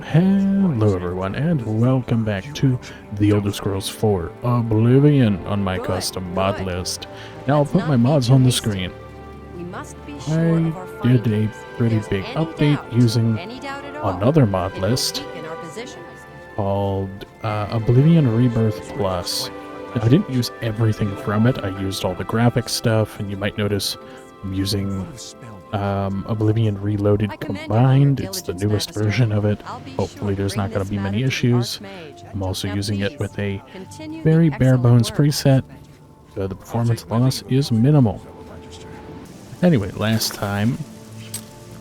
Hello everyone, and welcome back to The Elder Scrolls 4 Oblivion on my custom mod list. Now I'll put my mods on the screen. I did a pretty big update using another mod list called Oblivion Rebirth Plus. Now, I didn't use everything from it, I used all the graphic stuff, and you might notice I'm using Oblivion Reloaded Combined. It's the newest version of it. Hopefully there's not going to be many issues. I'm also using it with a very bare bones preset, so the performance loss is minimal. Anyway, last time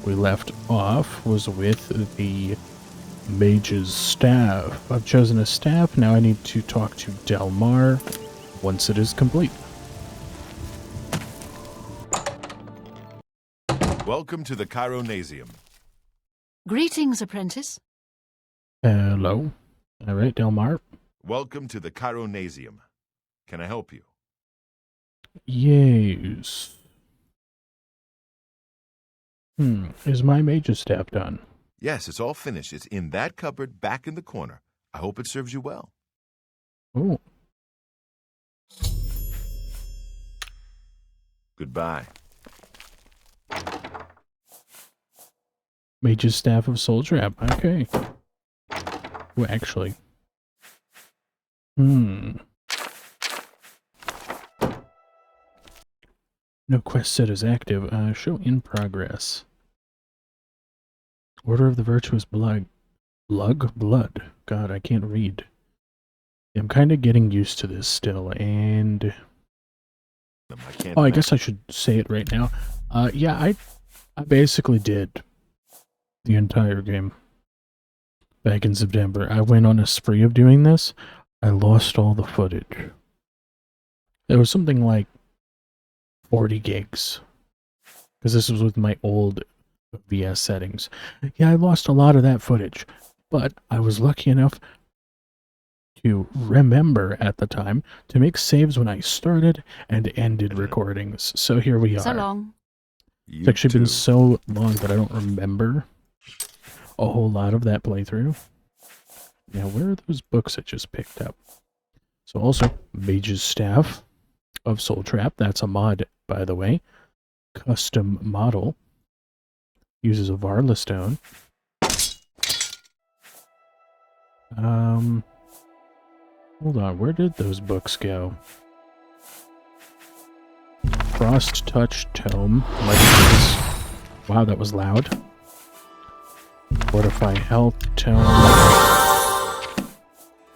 we left off was with the Mage's Staff. I've chosen a staff, now I need to talk to Delmar once it is complete. Welcome to the Chironasium. Greetings, apprentice. Hello. Alright, Delmar. Welcome to the Chironasium. Can I help you? Yes. Is my mage's staff done? Yes, it's all finished. It's in that cupboard back in the corner. I hope it serves you well. Oh. Goodbye. Mage's Staff of Soul Trap. Okay. Oh, actually. No quest set is active. Show in progress. Order of the Virtuous Blood. Blood. God, I can't read. I'm kind of getting used to this still, and... I guess I should say it right now. Yeah, I basically did the entire game back in September. I went on a spree of doing this. I lost all the footage. There was something like 40 gigs. Because this was with my old VS settings. Yeah, I lost a lot of that footage. But I was lucky enough to remember at the time to make saves when I started and ended recordings. So here we are. So long. It's actually been so long that I don't remember a whole lot of that playthrough. Now, where are those books I just picked up? So also, Mage's Staff of Soul Trap. That's a mod, by the way. Custom model. Uses a Varla stone. Hold on, where did those books go? Frost Touch Tome. Wow, that was loud. Fortify Health Tome.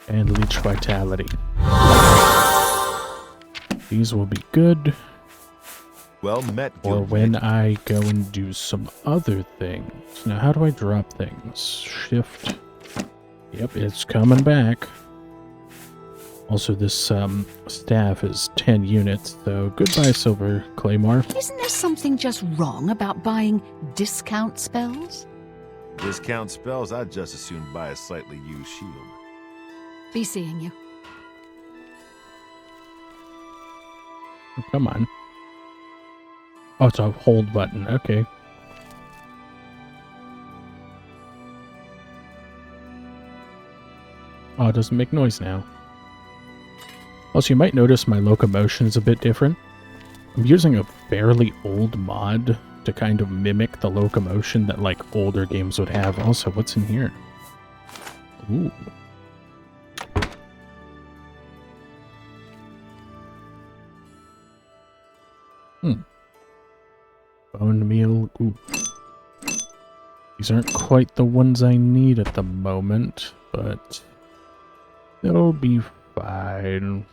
And Leech Vitality. These will be good. Well met, or when I go and do some other things. Now, how do I drop things? Shift. Yep, it's coming back. Also, this staff is 10 units, so goodbye, Silver Claymore. Isn't there something just wrong about buying discount spells? Discount spells? I'd just as soon buy a slightly used shield. Be seeing you. Oh, come on. Oh, it's a hold button. Okay. Oh, it doesn't make noise now. Also, you might notice my locomotion is a bit different. I'm using a fairly old mod to kind of mimic the locomotion that, like, older games would have. Also, what's in here? Ooh. Bone meal. Ooh. These aren't quite the ones I need at the moment, but they'll be fine.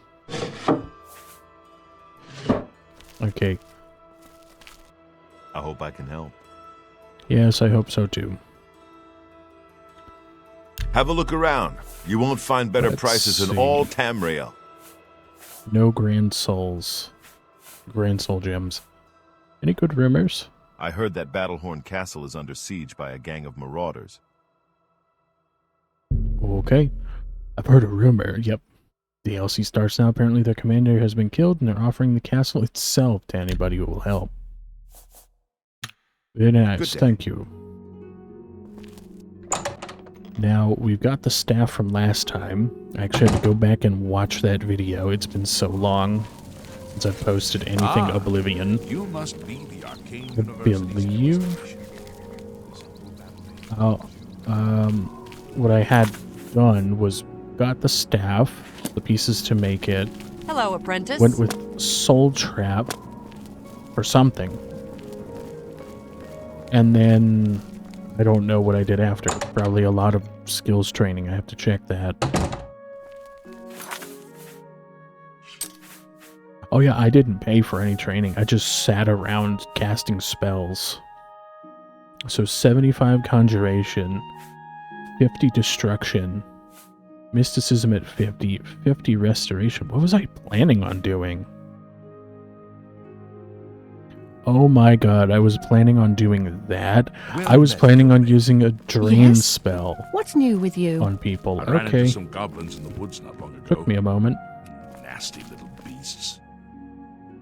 Okay. I hope I can help. Yes, I hope so too. Have a look around. You won't find better prices in all Tamriel. No Grand Souls. Grand Soul gems. Any good rumors? I heard that Battlehorn Castle is under siege by a gang of marauders. Okay. I've heard a rumor. Yep. The DLC starts now. Apparently their commander has been killed and they're offering the castle itself to anybody who will help. Very nice. Thank you. Now, we've got the staff from last time. I actually had to go back and watch that video. It's been so long since I've posted anything Oblivion. You must be the Arcane I believe... what I had done was got the staff, the pieces to make it. Hello, apprentice. Went with Soul Trap or something. And then I don't know what I did after. Probably a lot of skills training. I have to check that. Oh yeah, I didn't pay for any training. I just sat around casting spells. So 75 Conjuration, 50 Destruction, Mysticism at 50, 50 Restoration. What was I planning on doing? Oh my god, I was planning on doing that. I was planning on using a drain spell. What's new with you? On people. I ran Okay. into some goblins in the woods not long ago. Took me a moment. Nasty little beasts.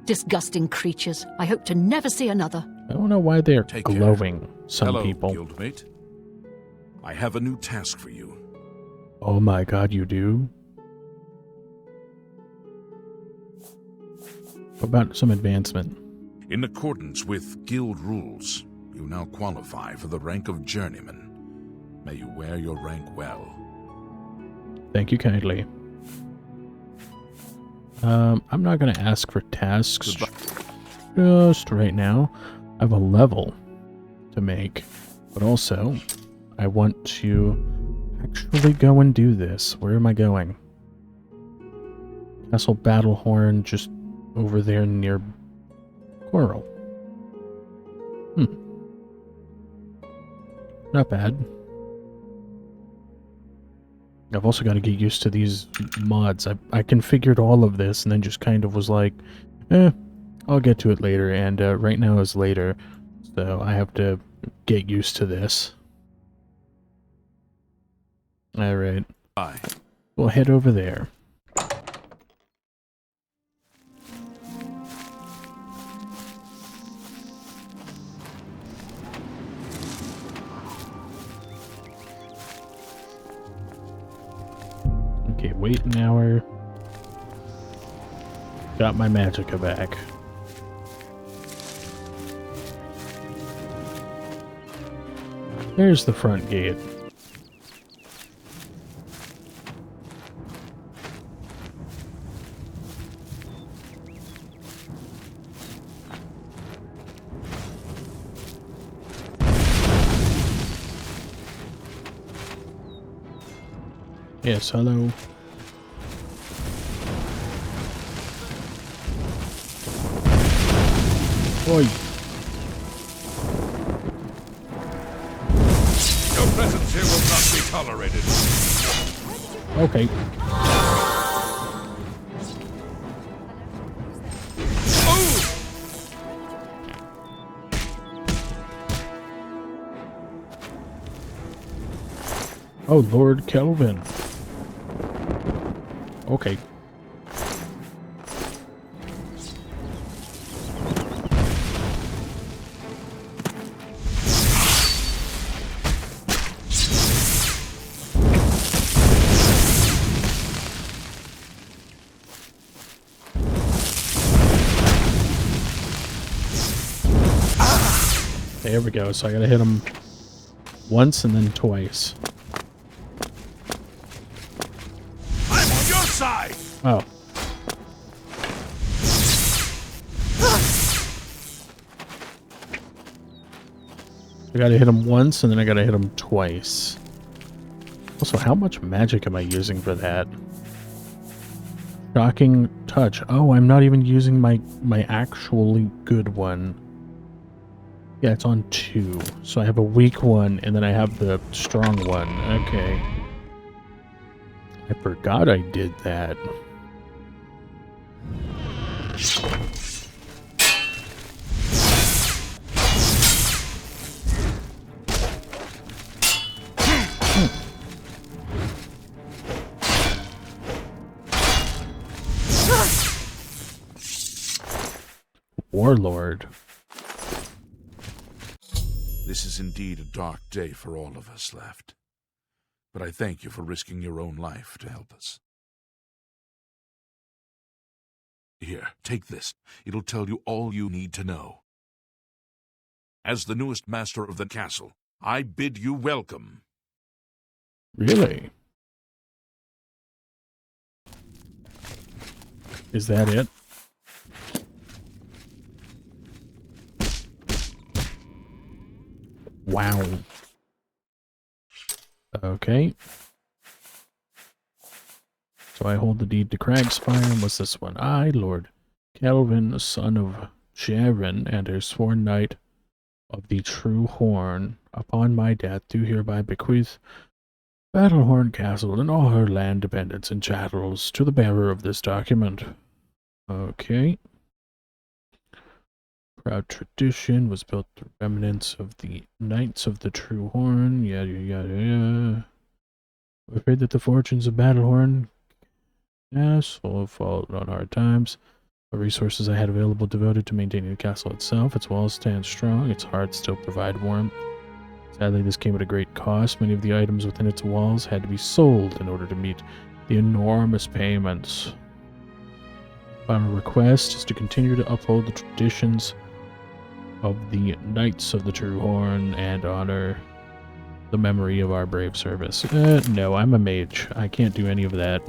Disgusting creatures. I hope to never see another. I don't know why they're Take care. glowing, some Hello, people. guildmate. I have a new task for you. Oh my god, you do? What about some advancement? In accordance with guild rules, you now qualify for the rank of journeyman. May you wear your rank well. Thank you kindly. I'm not going to ask for tasks just right now. I have a level to make, but also I want to actually go and do this. Where am I going? Castle Battlehorn, just over there near Coral. Not bad. I've also got to get used to these mods. I configured all of this and then just kind of was like, I'll get to it later, and right now is later, so I have to get used to this. Alright. Bye. We'll head over there. Okay, wait an hour. Got my magicka back. There's the front gate. Yes, hello. Oi. Your presence here will not be tolerated. Okay. Oh, Lord Kelvin. Okay. There we go. So I gotta hit him once and then twice. I'm on your side. Oh. I gotta hit him once and then I gotta hit him twice. Also, how much magic am I using for that? Shocking touch. Oh, I'm not even using my actually good one. Yeah, it's on 2. So I have a weak one, and then I have the strong one. Okay. I forgot I did that. Warlord. This is indeed a dark day for all of us left. but I thank you for risking your own life to help us. Here, take this. It'll tell you all you need to know. As the newest master of the castle, I bid you welcome. Really? Is that it? Wow. Okay. So I hold the deed to Cragspire, and what's this one? I, Lord Kelvin, son of Sharon, and her sworn knight of the True Horn, upon my death do hereby bequeath Battlehorn Castle and all her land dependents and chattels to the bearer of this document. Okay. Proud tradition was built through remnants of the Knights of the True Horn. Yada yada yada. We're afraid that the fortunes of Battlehorn, yes, will have fallen on hard times. The resources I had available devoted to maintaining the castle itself. Its walls stand strong, its hearts still provide warmth. Sadly, this came at a great cost. Many of the items within its walls had to be sold in order to meet the enormous payments. Final request is to continue to uphold the traditions of the Knights of the True Horn and honor the memory of our brave service. No, I'm a mage. I can't do any of that.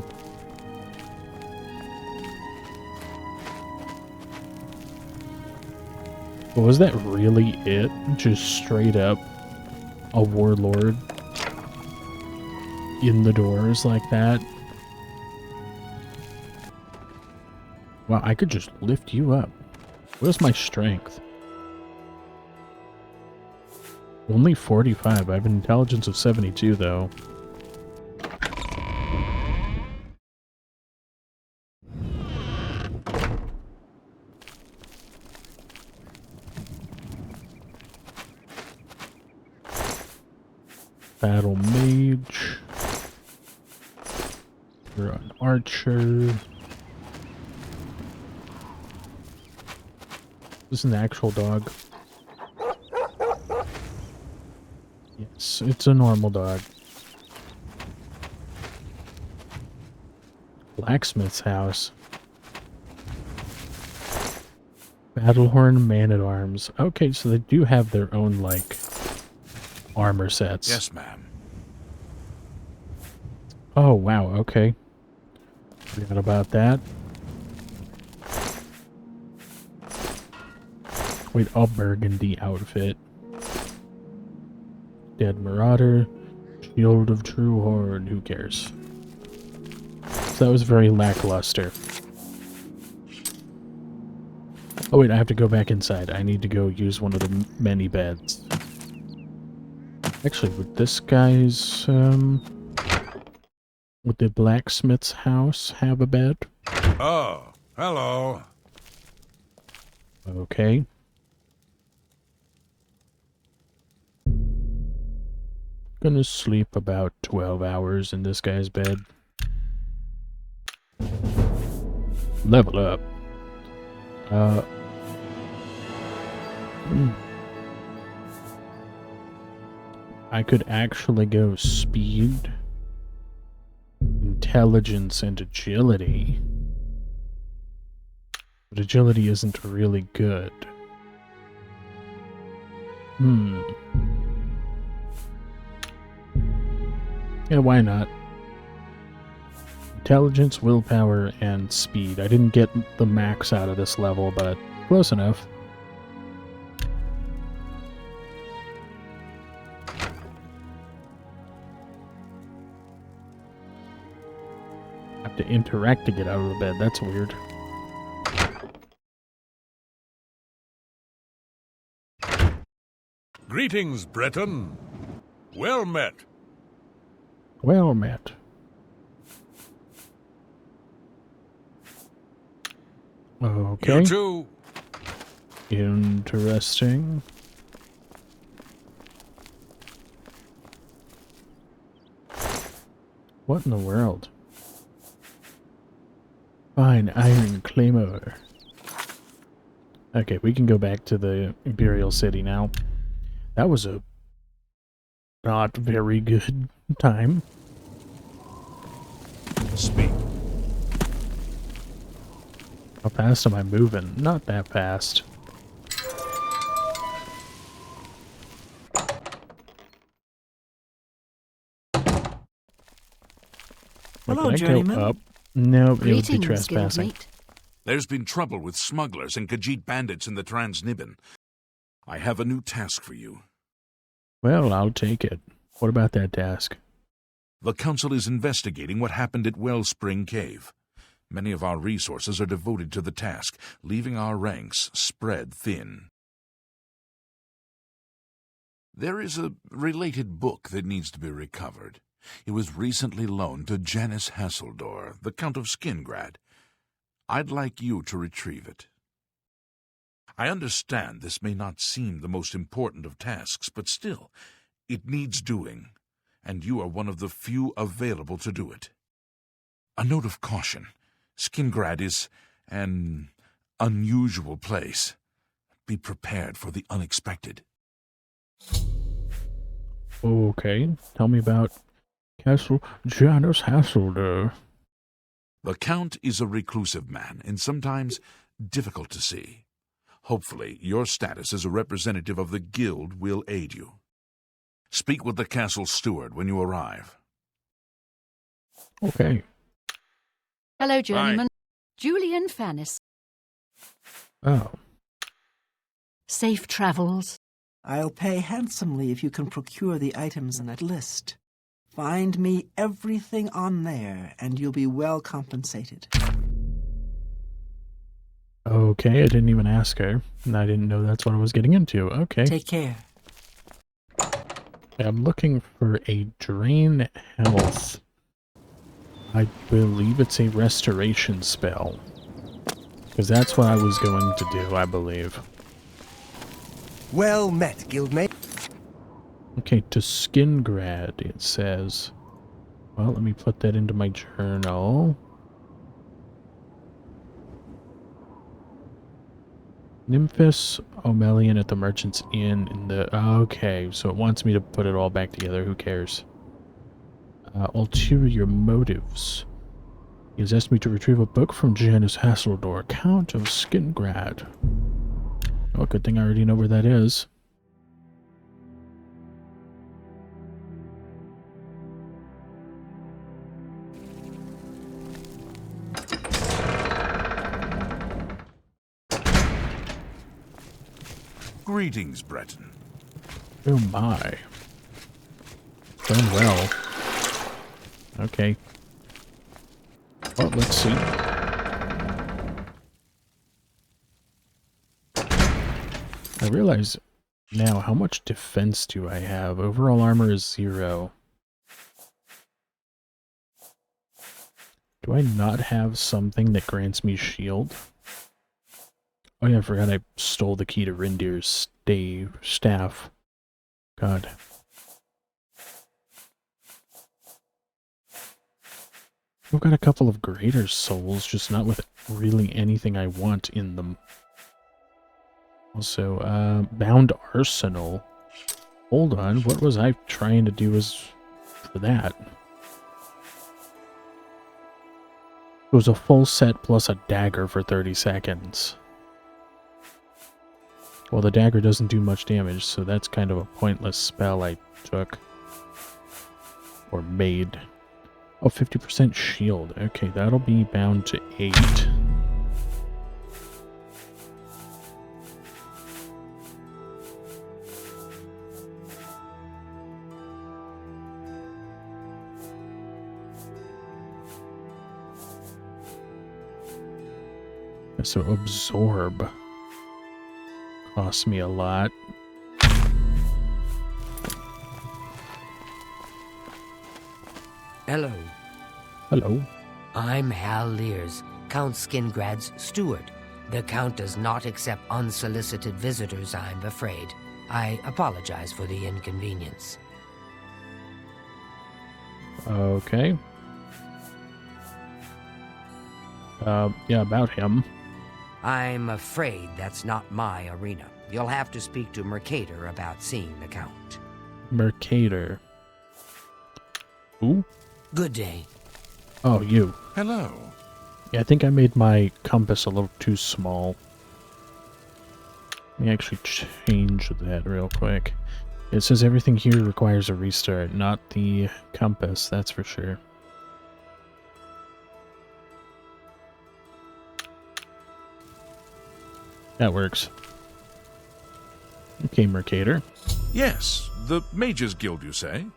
But was that really it? Just straight up a warlord in the doors like that? Wow, I could just lift you up. Where's my strength? Only 45. I have an intelligence of 72, though. Battle mage. You're an archer. This is an actual dog. Yes, it's a normal dog. Blacksmith's house. Battlehorn Man-at-Arms. Okay, so they do have their own, like, armor sets. Yes, ma'am. Oh, wow, okay. Forgot about that. Wait, a burgundy outfit. Dead Marauder. Shield of True Horn. Who cares? So that was very lackluster. Oh wait, I have to go back inside. I need to go use one of the many beds. Actually, would this guy's, would the blacksmith's house have a bed? Oh, hello. Okay. Gonna sleep about 12 hours in this guy's bed. Level up. I could actually go speed, intelligence, and agility. But agility isn't really good. Yeah, why not? Intelligence, willpower, and speed. I didn't get the max out of this level, but close enough. Have to interact to get out of the bed. That's weird. Greetings, Breton. Well met. Well met. Okay. You too. Interesting. What in the world? Fine, Iron Claymore. Okay, we can go back to the Imperial City now. That was a not very good time. Speak. How fast am I moving? Not that fast. Hello, Can I journeyman. go up? No, it would be Greetings, trespassing. guildmate. There's been trouble with smugglers and Khajiit bandits in the Transnibbon. I have a new task for you. Well, I'll take it. What about that task? The Council is investigating what happened at Wellspring Cave. Many of our resources are devoted to the task, leaving our ranks spread thin. There is a related book that needs to be recovered. It was recently loaned to Janus Hasseldor, the Count of Skingrad. I'd like you to retrieve it. I understand this may not seem the most important of tasks, but still, it needs doing, and you are one of the few available to do it. A note of caution. Skingrad is an unusual place. Be prepared for the unexpected. Okay, tell me about Castle Janus Hasseldor. The Count is a reclusive man, and sometimes difficult to see. Hopefully, your status as a representative of the Guild will aid you. Speak with the castle steward when you arrive. Okay. Hello, journeyman. Julian Fannis. Oh. Safe travels. I'll pay handsomely if you can procure the items in that list. Find me everything on there, and you'll be well compensated. Okay, I didn't even ask her, and I didn't know that's what I was getting into. Okay. Take care. I'm looking for a Drain Health. I believe it's a restoration spell. Because that's what I was going to do, I believe. Well met, guildmate. Okay, to Skingrad, it says. Well, let me put that into my journal. Nymphis Omelian at the Merchant's Inn in the... Okay, so it wants me to put it all back together. Who cares? Ulterior motives. He has asked me to retrieve a book from Janus Hasseldor, Count of Skingrad. Oh, good thing I already know where that is. Greetings, Breton. Oh my. Done well. Okay. Well, let's see. I realize now how much defense do I have? Overall armor is 0. Do I not have something that grants me shield? Oh yeah, I forgot I stole the key to Rindir's staff. God. I've got a couple of greater souls, just not with really anything I want in them. Also, bound arsenal. Hold on, what was I trying to do for that? It was a full set plus a dagger for 30 seconds. Well, the dagger doesn't do much damage, so that's kind of a pointless spell I took. Or made. Oh, 50% shield. Okay, that'll be bound to 8. So absorb costs me a lot. Hello. Hello. I'm Hal Lears, Count Skingrad's steward. The Count does not accept unsolicited visitors, I'm afraid. I apologize for the inconvenience. Okay. Yeah, about him. I'm afraid that's not my arena. You'll have to speak to Mercator about seeing the Count. Mercator. Ooh. Good day. Oh, you. Hello. Yeah, I think I made my compass a little too small. Let me actually change that real quick. It says everything here requires a restart, not the compass, that's for sure. That works. Okay, Mercator. Yes, the Mages Guild, you say?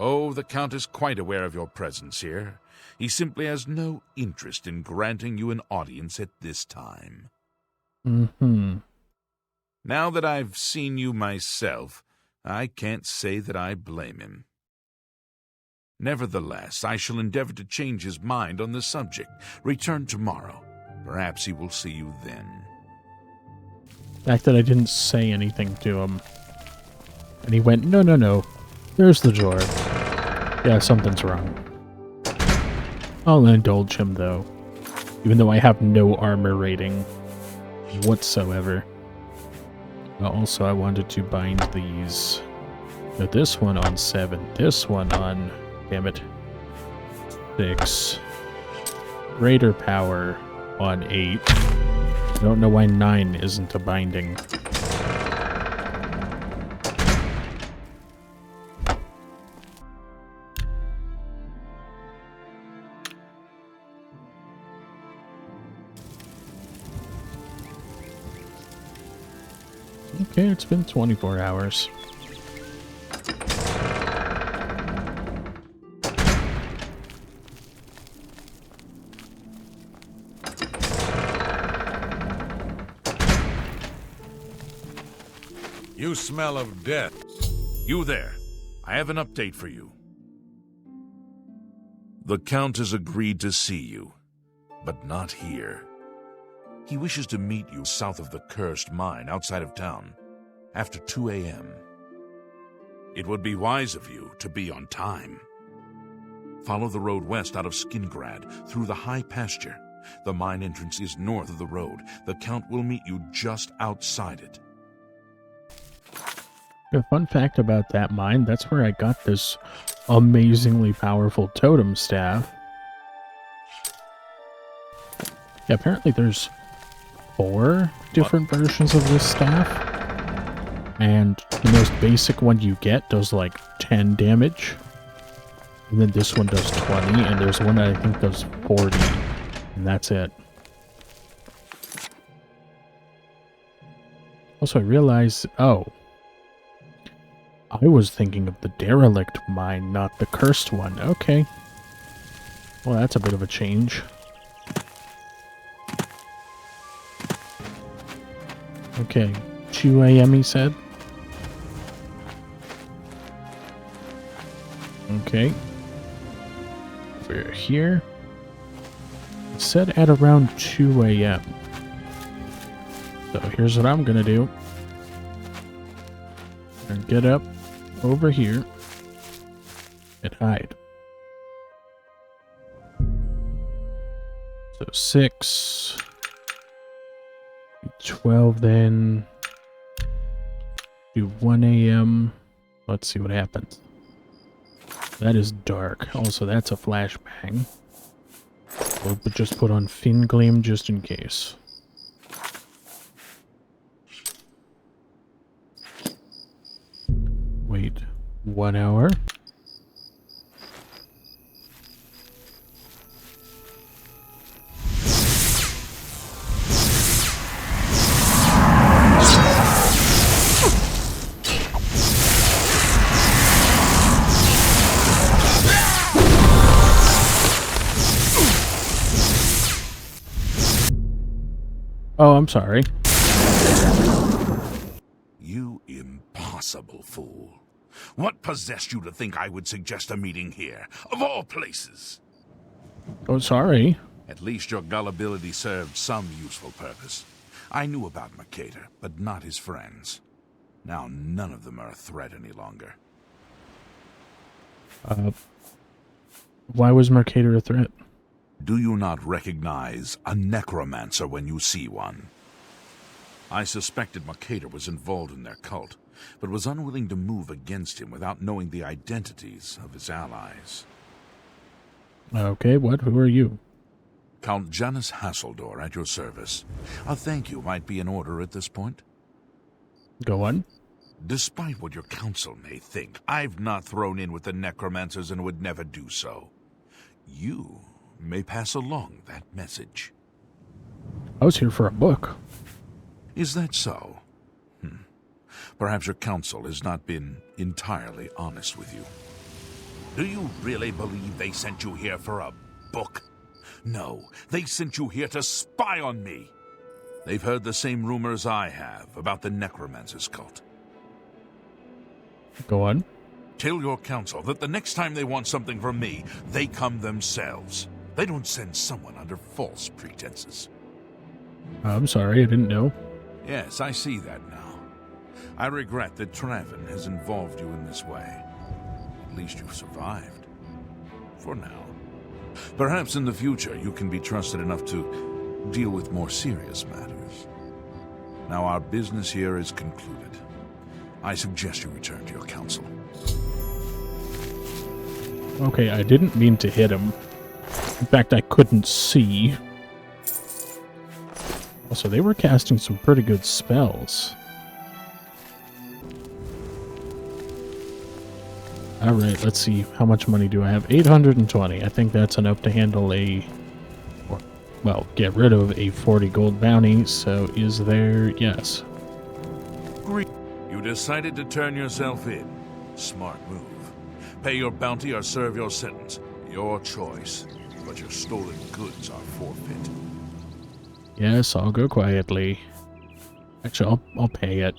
Oh, the Count is quite aware of your presence here. He simply has no interest in granting you an audience at this time. Mm-hmm. Now that I've seen you myself, I can't say that I blame him. Nevertheless, I shall endeavor to change his mind on the subject. Return tomorrow. Perhaps he will see you then. The fact that I didn't say anything to him. And he went, no, no, no. There's the door. Yeah, something's wrong. I'll indulge him, though. Even though I have no armor rating whatsoever. Also, I wanted to bind these. So this one on 7. This one on, damn it, 6. Greater power on 8. I don't know why 9 isn't a binding. Okay, it's been 24 hours. You smell of death. You there. I have an update for you. The Count has agreed to see you, but not here. He wishes to meet you south of the cursed mine outside of town, after 2 a.m. It would be wise of you to be on time. Follow the road west out of Skingrad through the high pasture. The mine entrance is north of the road. The Count will meet you just outside it. A fun fact about that mine, that's where I got this amazingly powerful totem staff. Yeah, apparently there's 4 different versions of this staff. And the most basic one you get does like 10 damage. And then this one does 20, and there's one that I think does 40. And that's it. Also, I realized, oh, I was thinking of the derelict mine, not the cursed one. Okay. Well, that's a bit of a change. Okay. 2 a.m. he said. Okay. Over here. It said at around 2 a.m. So here's what I'm gonna do. And get up over here and hide. So 6, 12 then, do 1 a.m. Let's see what happens. That is dark. Also, that's a flashbang. We'll just put on Fin Gleam just in case. Wait, 1 hour? Oh, I'm sorry. You impossible fool. What possessed you to think I would suggest a meeting here, of all places? Oh, sorry. At least your gullibility served some useful purpose. I knew about Mercator, but not his friends. Now none of them are a threat any longer. Why was Mercator a threat? Do you not recognize a necromancer when you see one? I suspected Mercator was involved in their cult, but was unwilling to move against him without knowing the identities of his allies. Okay, what? Who are you? Count Janus Hasseldor at your service. A thank you might be in order at this point. Go on. Despite what your council may think, I've not thrown in with the necromancers and would never do so. You may pass along that message. I was here for a book. Is that so? Perhaps your council has not been entirely honest with you. Do you really believe they sent you here for a book? No, they sent you here to spy on me. They've heard the same rumors I have about the necromancer's cult. Go on. Tell your council that the next time they want something from me, they come themselves. They don't send someone under false pretenses. I'm sorry, I didn't know. Yes, I see that now. I regret that Traven has involved you in this way. At least you've survived. For now. Perhaps in the future you can be trusted enough to deal with more serious matters. Now our business here is concluded. I suggest you return to your council. Okay, I didn't mean to hit him. In fact, I couldn't see. Also, they were casting some pretty good spells. Alright, let's see. How much money do I have? 820. I think that's enough to handle well, get rid of a 40 gold bounty. So is there... Yes. You decided to turn yourself in. Smart move. Pay your bounty or serve your sentence. Your choice. But your stolen goods are forfeit. Yes, I'll go quietly. Actually, I'll pay it.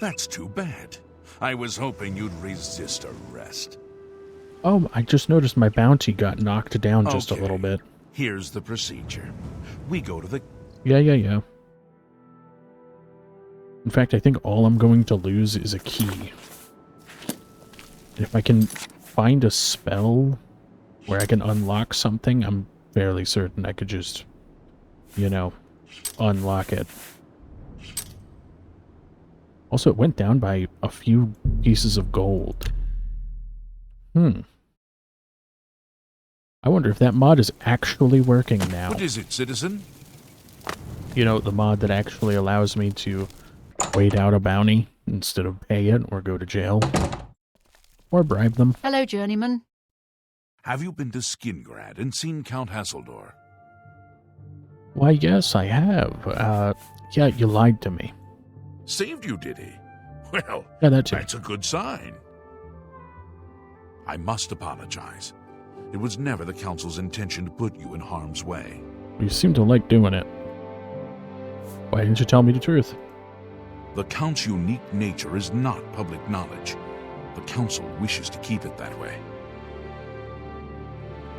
That's too bad. I was hoping you'd resist arrest. Oh, I just noticed my bounty got knocked down just a little bit. Here's the procedure. We go to the... Yeah. In fact, I think all I'm going to lose is a key. If I can find a spell where I can unlock something, I'm fairly certain I could just, you know, unlock it. Also, it went down by a few pieces of gold. I wonder if that mod is actually working now. What is it, citizen? You know, the mod that actually allows me to wait out a bounty instead of pay it or go to jail. Or bribe them. Hello, journeyman. Have you been to Skingrad and seen Count Hasseldor? Why, yes, I have. Yeah, you lied to me. Saved you, did he? Well, Yeah, that too. that's a good sign. I must apologize. It was never the Council's intention to put you in harm's way. You seem to like doing it. Why didn't you tell me the truth? The Count's unique nature is not public knowledge. The Council wishes to keep it that way.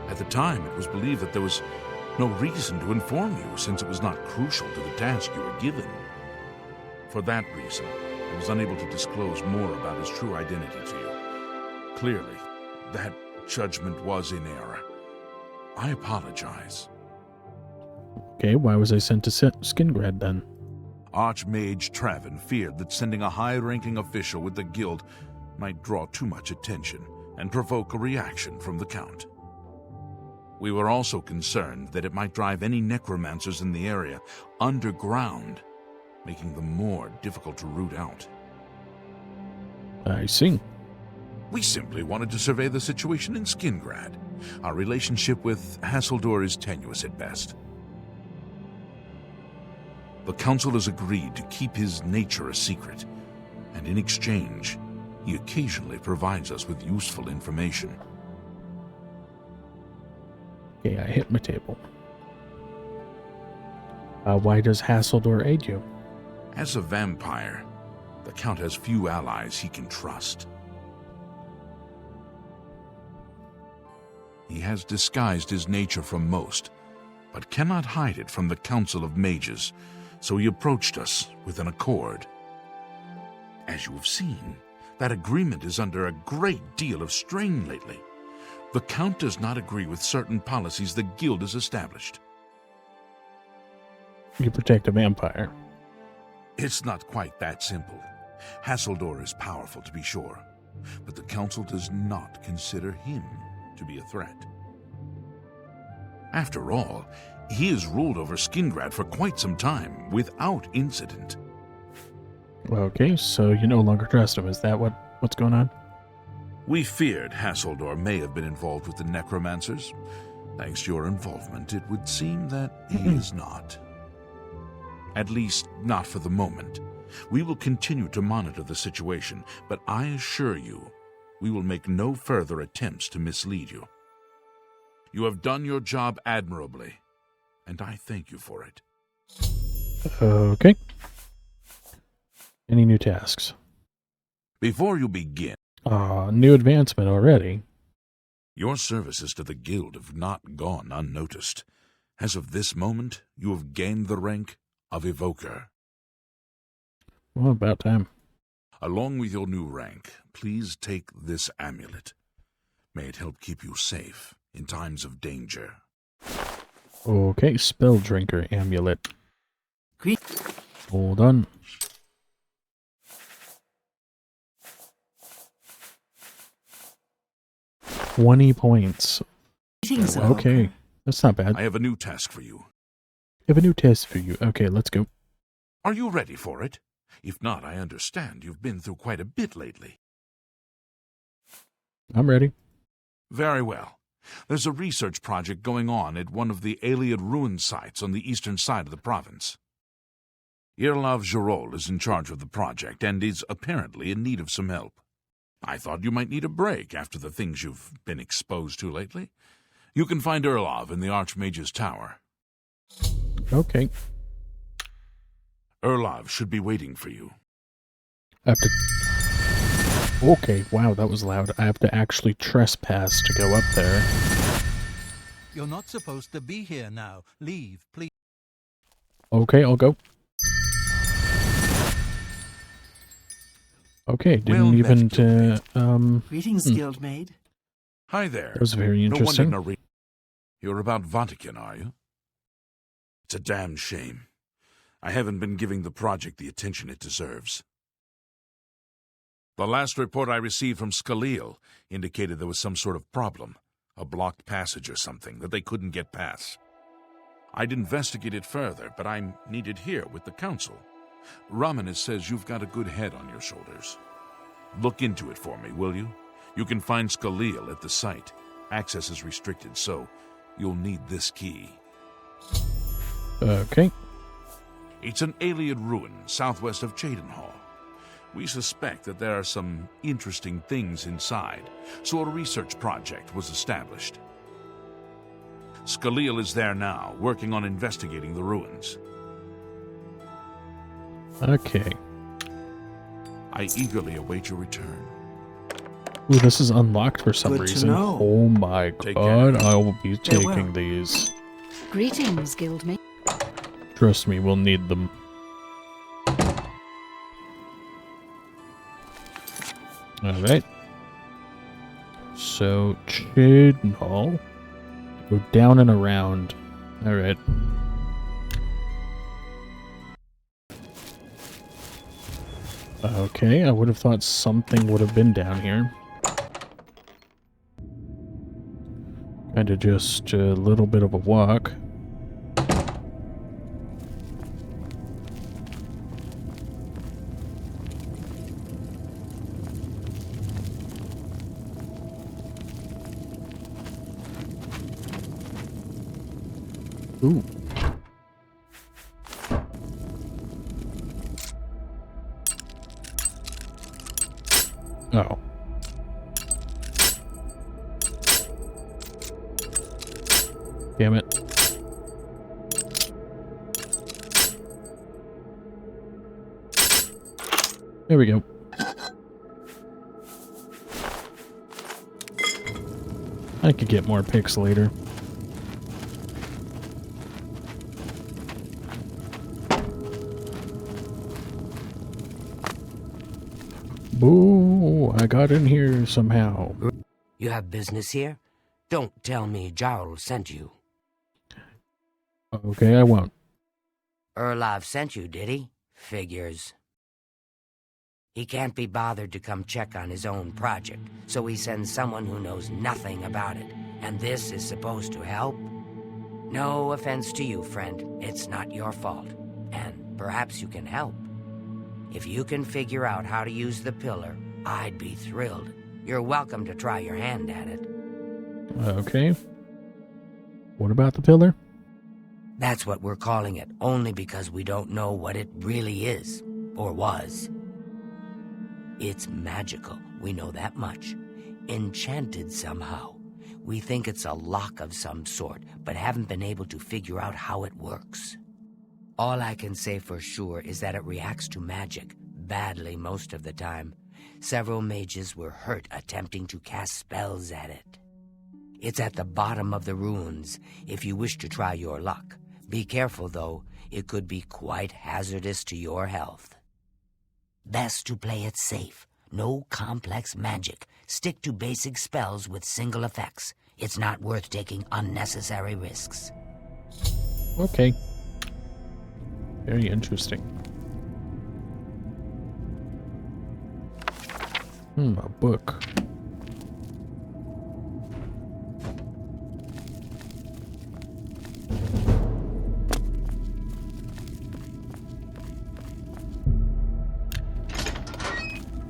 At the time, it was believed that there was no reason to inform you, since it was not crucial to the task you were given. For that reason, I was unable to disclose more about his true identity to you. Clearly, that judgment was in error. I apologize. Okay, why was I sent to Skingrad then? Archmage Traven feared that sending a high-ranking official with the guild might draw too much attention and provoke a reaction from the Count. We were also concerned that it might drive any necromancers in the area underground, making them more difficult to root out. I see. We simply wanted to survey the situation in Skingrad. Our relationship with Hasseldor is tenuous at best. The Council has agreed to keep his nature a secret, and in exchange, he occasionally provides us with useful information. Okay, I hit my table. Why does Hasseldor aid you? As a vampire, the Count has few allies he can trust. He has disguised his nature from most, but cannot hide it from the Council of Mages, so he approached us with an accord. As you have seen, that agreement is under a great deal of strain lately. The Count does not agree with certain policies the Guild has established. You protect a vampire. It's not quite that simple. Hasseldor is powerful, to be sure, but the Council does not consider him to be a threat. After all, he has ruled over Skingrad for quite some time, without incident. Okay, so you no longer trust him. Is that what's going on? We feared Hasseldor may have been involved with the necromancers. Thanks to your involvement, it would seem that he is not. At least, not for the moment. We will continue to monitor the situation, but I assure you, we will make no further attempts to mislead you. You have done your job admirably, and I thank you for it. Okay. Any new tasks? Before you begin, New advancement already. your services to the guild have not gone unnoticed. As of this moment, you have gained the rank of Evoker. Well, about time. Along with your new rank, please take this amulet. May it help keep you safe in times of danger. Okay, Spell Drinker Amulet. Great. Hold on. $20 points. Greetings, Okay, Evoker. that's not bad. I have a new task for you. I have a new test for you. Okay, let's go. Are you ready for it? If not, I understand you've been through quite a bit lately. I'm ready. Very well. There's a research project going on at one of the Aliad ruin sites on the eastern side of the province. Irlav Jirol is in charge of the project and is apparently in need of some help. I thought you might need a break after the things you've been exposed to lately. You can find Irlav in the Archmage's Tower. Okay. Irlav should be waiting for you. I have to... Okay, wow, that was loud. I have to actually trespass to go up there. You're not supposed to be here now. Leave, please. Okay, I'll go. Okay, didn't Well even... met, Greetings, Guildmaid. Hi there. That was very interesting. No wonder You're about Vatican, are you? It's a damn shame. I haven't been giving the project the attention it deserves. The last report I received from Skalil indicated there was some sort of problem, a blocked passage or something that they couldn't get past. I'd investigate it further, but I'm needed here with the council. Ramanis says you've got a good head on your shoulders. Look into it for me, will you? You can find Skalil at the site. Access is restricted, so you'll need this key. Okay. It's an Aliad ruin southwest of Cheydinhall. We suspect that there are some interesting things inside, so a research project was established. Skalil is there now, working on investigating the ruins. Okay. I eagerly await your return. Ooh, this is unlocked for some Good to reason. know. Oh my Take god, care. I will be Farewell. taking these. Greetings, Guildmate. Trust me, we'll need them. Alright. So, Cheydinhall. Go down and around. Alright. Okay, I would have thought something would have been down here. Kinda just a little bit of a walk. Ooh. Oh. Damn it. There we go. I could get more picks later. Boo! I got in here somehow. You have business here? Don't tell me Jarl sent you. Okay, I won't. Erlav sent you, did he? Figures. He can't be bothered to come check on his own project, so he sends someone who knows nothing about it. And this is supposed to help? No offense to you, friend. It's not your fault. And perhaps you can help. If you can figure out how to use the pillar, I'd be thrilled. You're welcome to try your hand at it. Okay. What about the pillar? That's what we're calling it, only because we don't know what it really is, or was. It's magical, we know that much. Enchanted somehow. We think it's a lock of some sort, but haven't been able to figure out how it works. All I can say for sure is that it reacts to magic, badly most of the time. Several mages were hurt attempting to cast spells at it. It's at the bottom of the ruins, if you wish to try your luck. Be careful, though. It could be quite hazardous to your health. Best to play it safe. No complex magic. Stick to basic spells with single effects. It's not worth taking unnecessary risks. Okay. Very interesting. A book.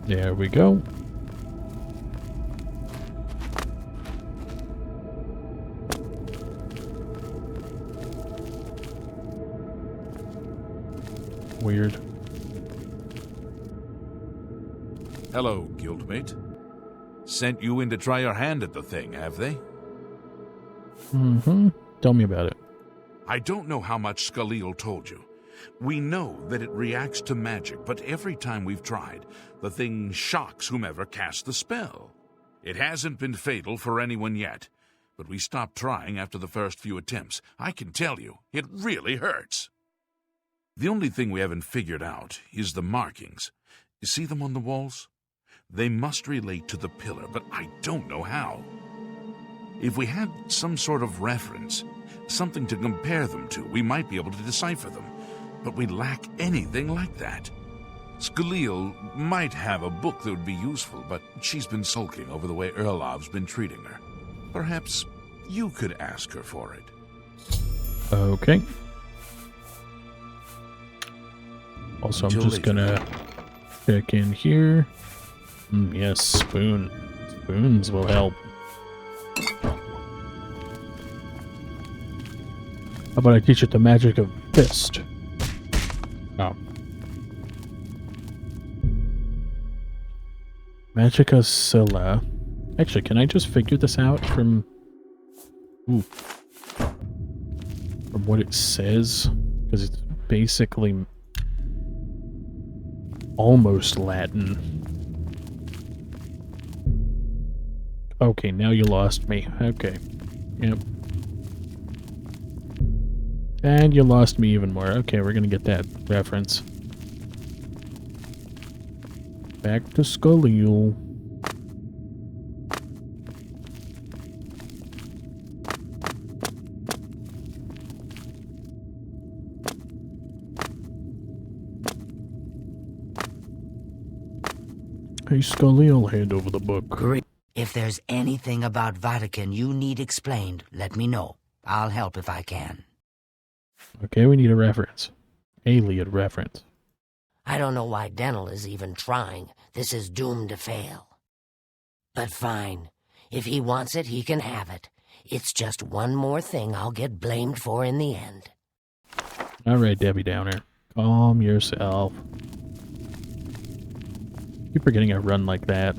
There we go. Weird. Hello, guildmate. Sent you in to try your hand at the thing, have they? Mm-hmm. Tell me about it. I don't know how much Skalil told you. We know that it reacts to magic, but every time we've tried, the thing shocks whomever casts the spell. It hasn't been fatal for anyone yet, but we stopped trying after the first few attempts. I can tell you, it really hurts. The only thing we haven't figured out is the markings. You see them on the walls? They must relate to the pillar, but I don't know how. If we had some sort of reference, something to compare them to, we might be able to decipher them. But we lack anything like that. Skalil might have a book that would be useful, but she's been sulking over the way Erlov's been treating her. Perhaps you could ask her for it. Okay. Also, I'm just gonna check in here. Yes, spoon. Spoons will help. How about I teach it the magic of fist? Oh. Magica Scylla. Actually, can I just figure this out from... Ooh. From what it says? Because it's basically... almost Latin. Okay, now you lost me. Okay. Yep. And you lost me even more. Okay, we're gonna get that reference. Back to Skalil. Hey, Skalil, hand over the book. Great. If there's anything about Vatican you need explained, let me know. I'll help if I can. Okay, we need a reference. Alien reference. I don't know why Dental is even trying. This is doomed to fail. But fine. If he wants it, he can have it. It's just one more thing I'll get blamed for in the end. Alright, Debbie Downer. Calm yourself. Keep forgetting I run like that.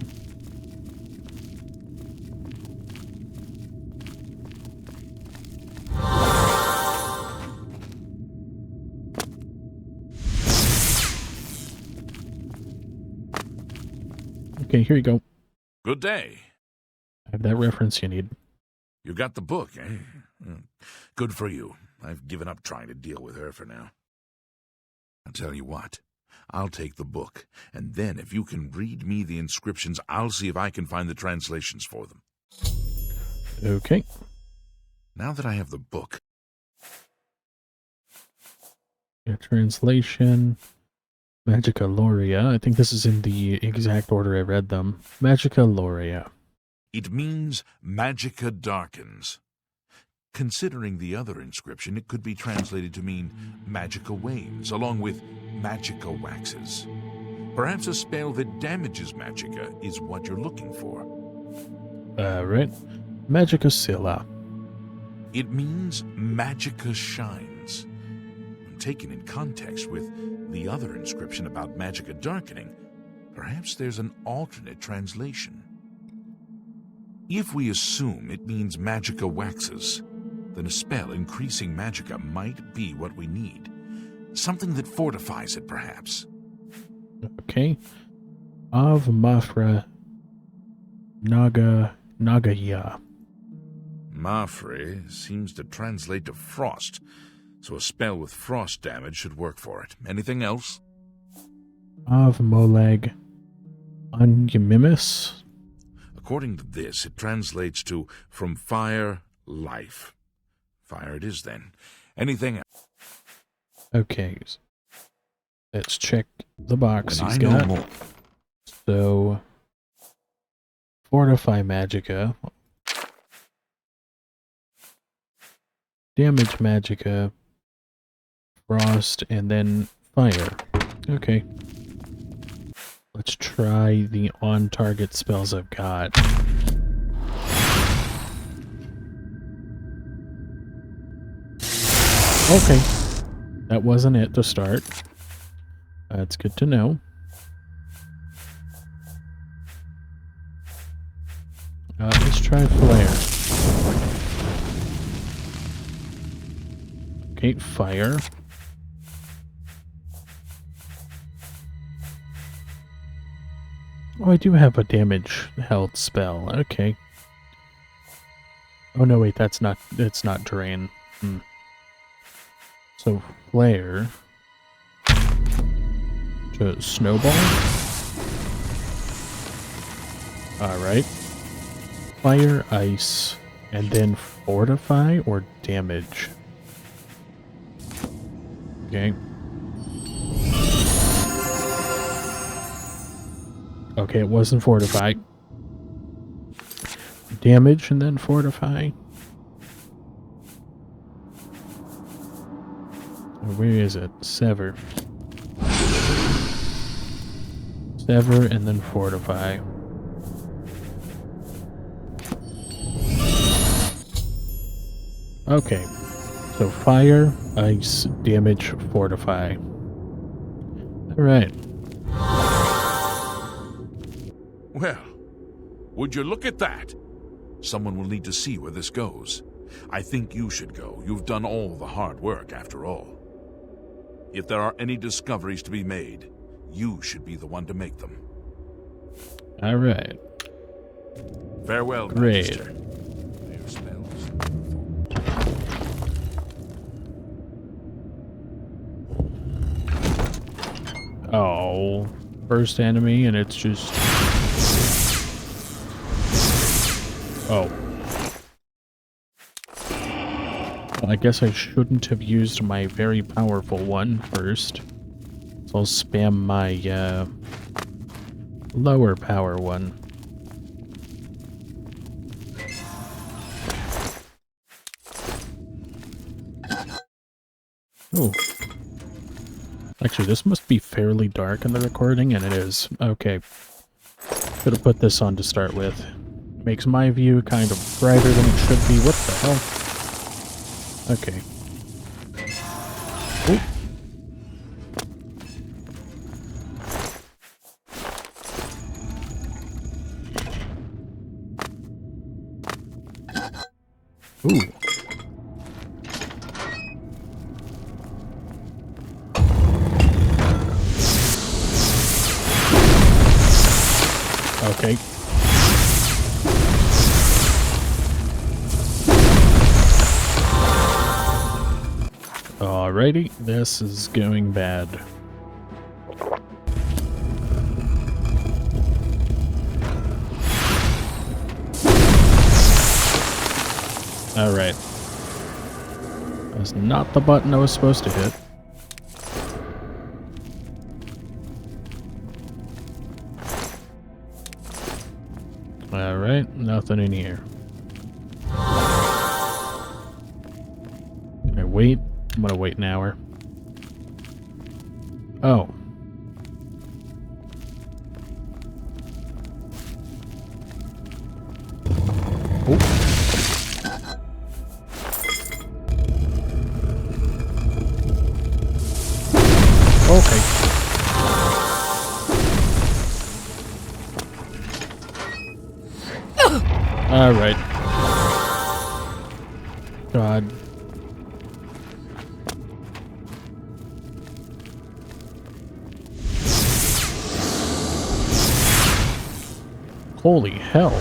Okay, here you go. Good day. I have that reference you need. You got the book, eh? Good for you. I've given up trying to deal with her for now. I'll tell you what. I'll take the book, and then if you can read me the inscriptions, I'll see if I can find the translations for them. Okay. Now that I have the book... Yeah, translation... Magica Laurea. I think this is in the exact order I read them. Magica Laurea. It means Magica darkens. Considering the other inscription, it could be translated to mean magica wanes, along with magica waxes. Perhaps a spell that damages magica is what you're looking for. Alright. Magica Scylla. It means magica shines. When taken in context with the other inscription about magica darkening, perhaps there's an alternate translation. If we assume it means magica waxes, then a spell increasing magica might be what we need. Something that fortifies it, perhaps. Okay. Av Mafra Nagaya. Mafre seems to translate to frost, so a spell with frost damage should work for it. Anything else? Av Molag Anyamimis. According to this, it translates to from fire, life. Fire it is, then. Anything else? Okay. Let's check the box When he's I know got. more. So, Fortify Magica. Damage Magica. Frost, and then Fire. Okay. Let's try the on-target spells I've got. Okay. That wasn't it to start. That's good to know. Let's try Flare. Okay, Fire. Oh, I do have a damage health spell. Okay. Oh no, wait, it's not Drain. So, Flare. To Snowball. Alright. Fire, Ice, and then Fortify or Damage. Okay. Okay, it wasn't Fortify. Damage and then Fortify. Where is it? Sever. Sever and then Fortify. Okay. So Fire, Ice, Damage, Fortify. Alright. Well, would you look at that? Someone will need to see where this goes. I think you should go. You've done all the hard work, after all. If there are any discoveries to be made, you should be the one to make them. Alright. Farewell, Great. Magister. Your spells. Oh. First enemy and it's just... Oh. Well, I guess I shouldn't have used my very powerful one first. So I'll spam my lower power one. Oh. Actually, this must be fairly dark in the recording, and it is. Okay. Should have put this on to start with. Makes my view kind of brighter than it should be. What the hell? Okay. Ooh. Ooh. Okay. Alrighty, this is going bad. Alright. That's not the button I was supposed to hit. Alright, nothing in here. wait. I'm gonna wait an hour. Oh. Okay. All right. God. Holy hell.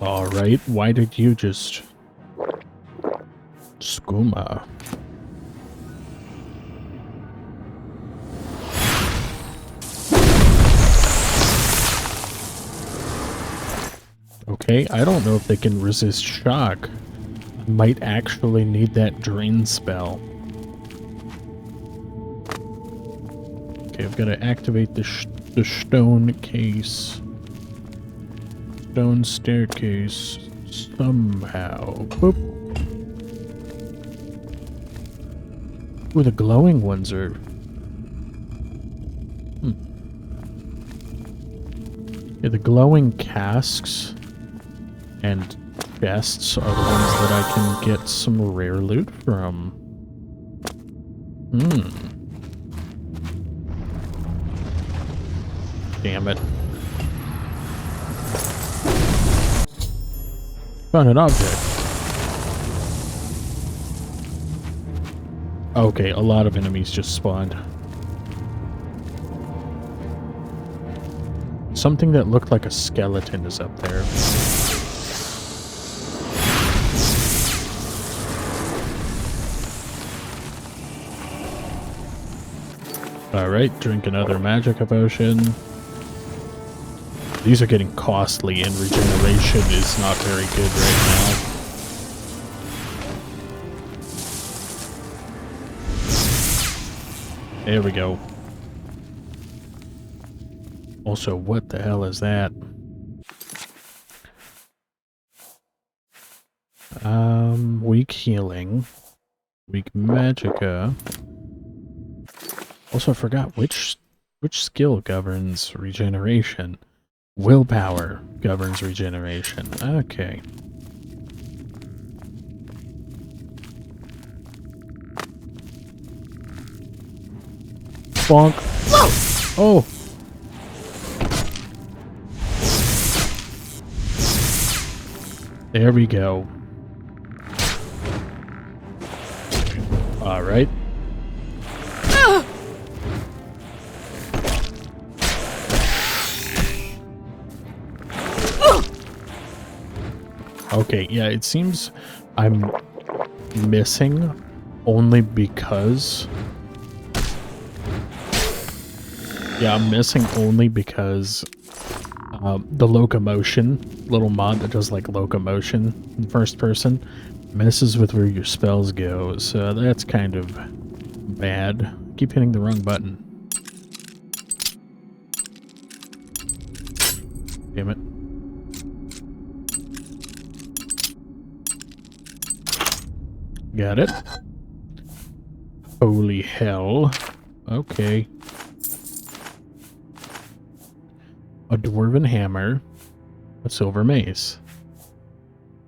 All right. Why did you just skooma? Okay, I don't know if they can resist shock. I might actually need that drain spell. Okay, I've got to activate the stone case. Stone staircase somehow. Boop. Ooh, the glowing ones are... Yeah, the glowing casks and chests are the ones that I can get some rare loot from. Damn it. Found an object. Okay, a lot of enemies just spawned. Something that looked like a skeleton is up there. Alright, drink another magicka potion. These are getting costly and regeneration is not very good right now. There we go. Also, what the hell is that? Weak healing. Weak magicka. Also, I forgot which skill governs regeneration. Willpower governs regeneration. Okay. Bonk. Oh! There we go. Alright. Okay, yeah, it seems I'm missing only because... Yeah, I'm missing only because the locomotion, little mod that does like locomotion in first person, messes with where your spells go, so that's kind of bad. Keep hitting the wrong button. Damn it. Got it. Holy hell. Okay. A dwarven hammer. A silver mace.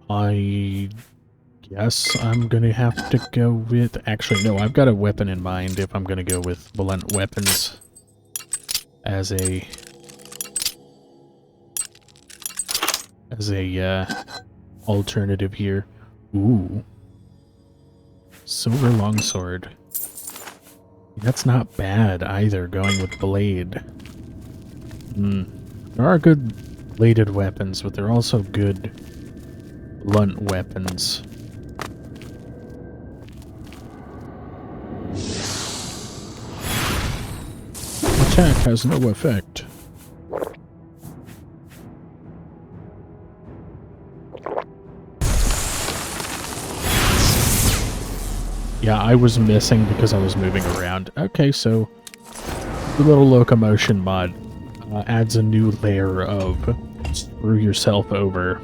I guess I'm gonna have to go with... Actually, no, I've got a weapon in mind if I'm gonna go with blunt weapons as a alternative here. Ooh. Silver longsword. That's not bad either, going with blade. There are good bladed weapons, but they're also good blunt weapons. Attack has no effect. Yeah, I was missing because I was moving around. Okay, so the little locomotion mod adds a new layer of screw yourself over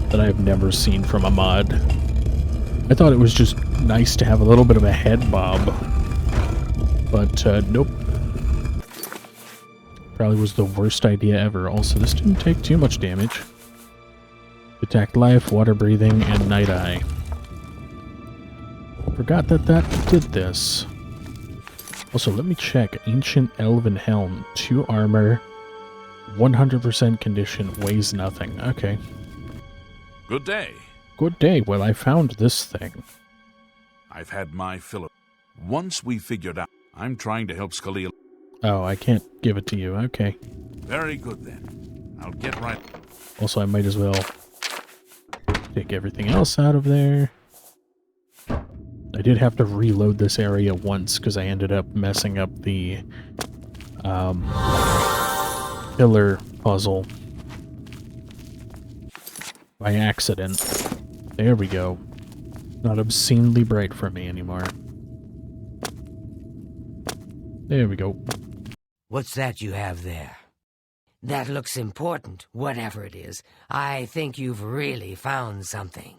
that I've never seen from a mod. I thought it was just nice to have a little bit of a head bob. But, nope. Probably was the worst idea ever. Also, this didn't take too much damage. Detect life, water breathing, and night eye. Forgot that did this. Also, let me check. Ancient Elven Helm. 2 armor. 100% condition. Weighs nothing. Okay. Good day. Good day. Well, I found this thing. I've had my fill of... Once we figured out... I'm trying to help Scalia... Oh, I can't give it to you. Okay. Very good, then. I'll get right... Also, I might as well take everything else out of there. I did have to reload this area once because I ended up messing up the pillar puzzle by accident. There we go. Not obscenely bright for me anymore. There we go. What's that you have there? That looks important, whatever it is. I think you've really found something.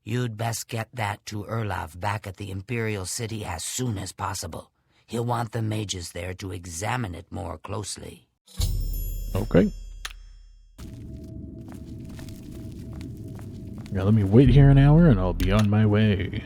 You'd best get that to Erlaf back at the Imperial City as soon as possible. He'll want the mages there to examine it more closely. Okay. Now let me wait here an hour and I'll be on my way.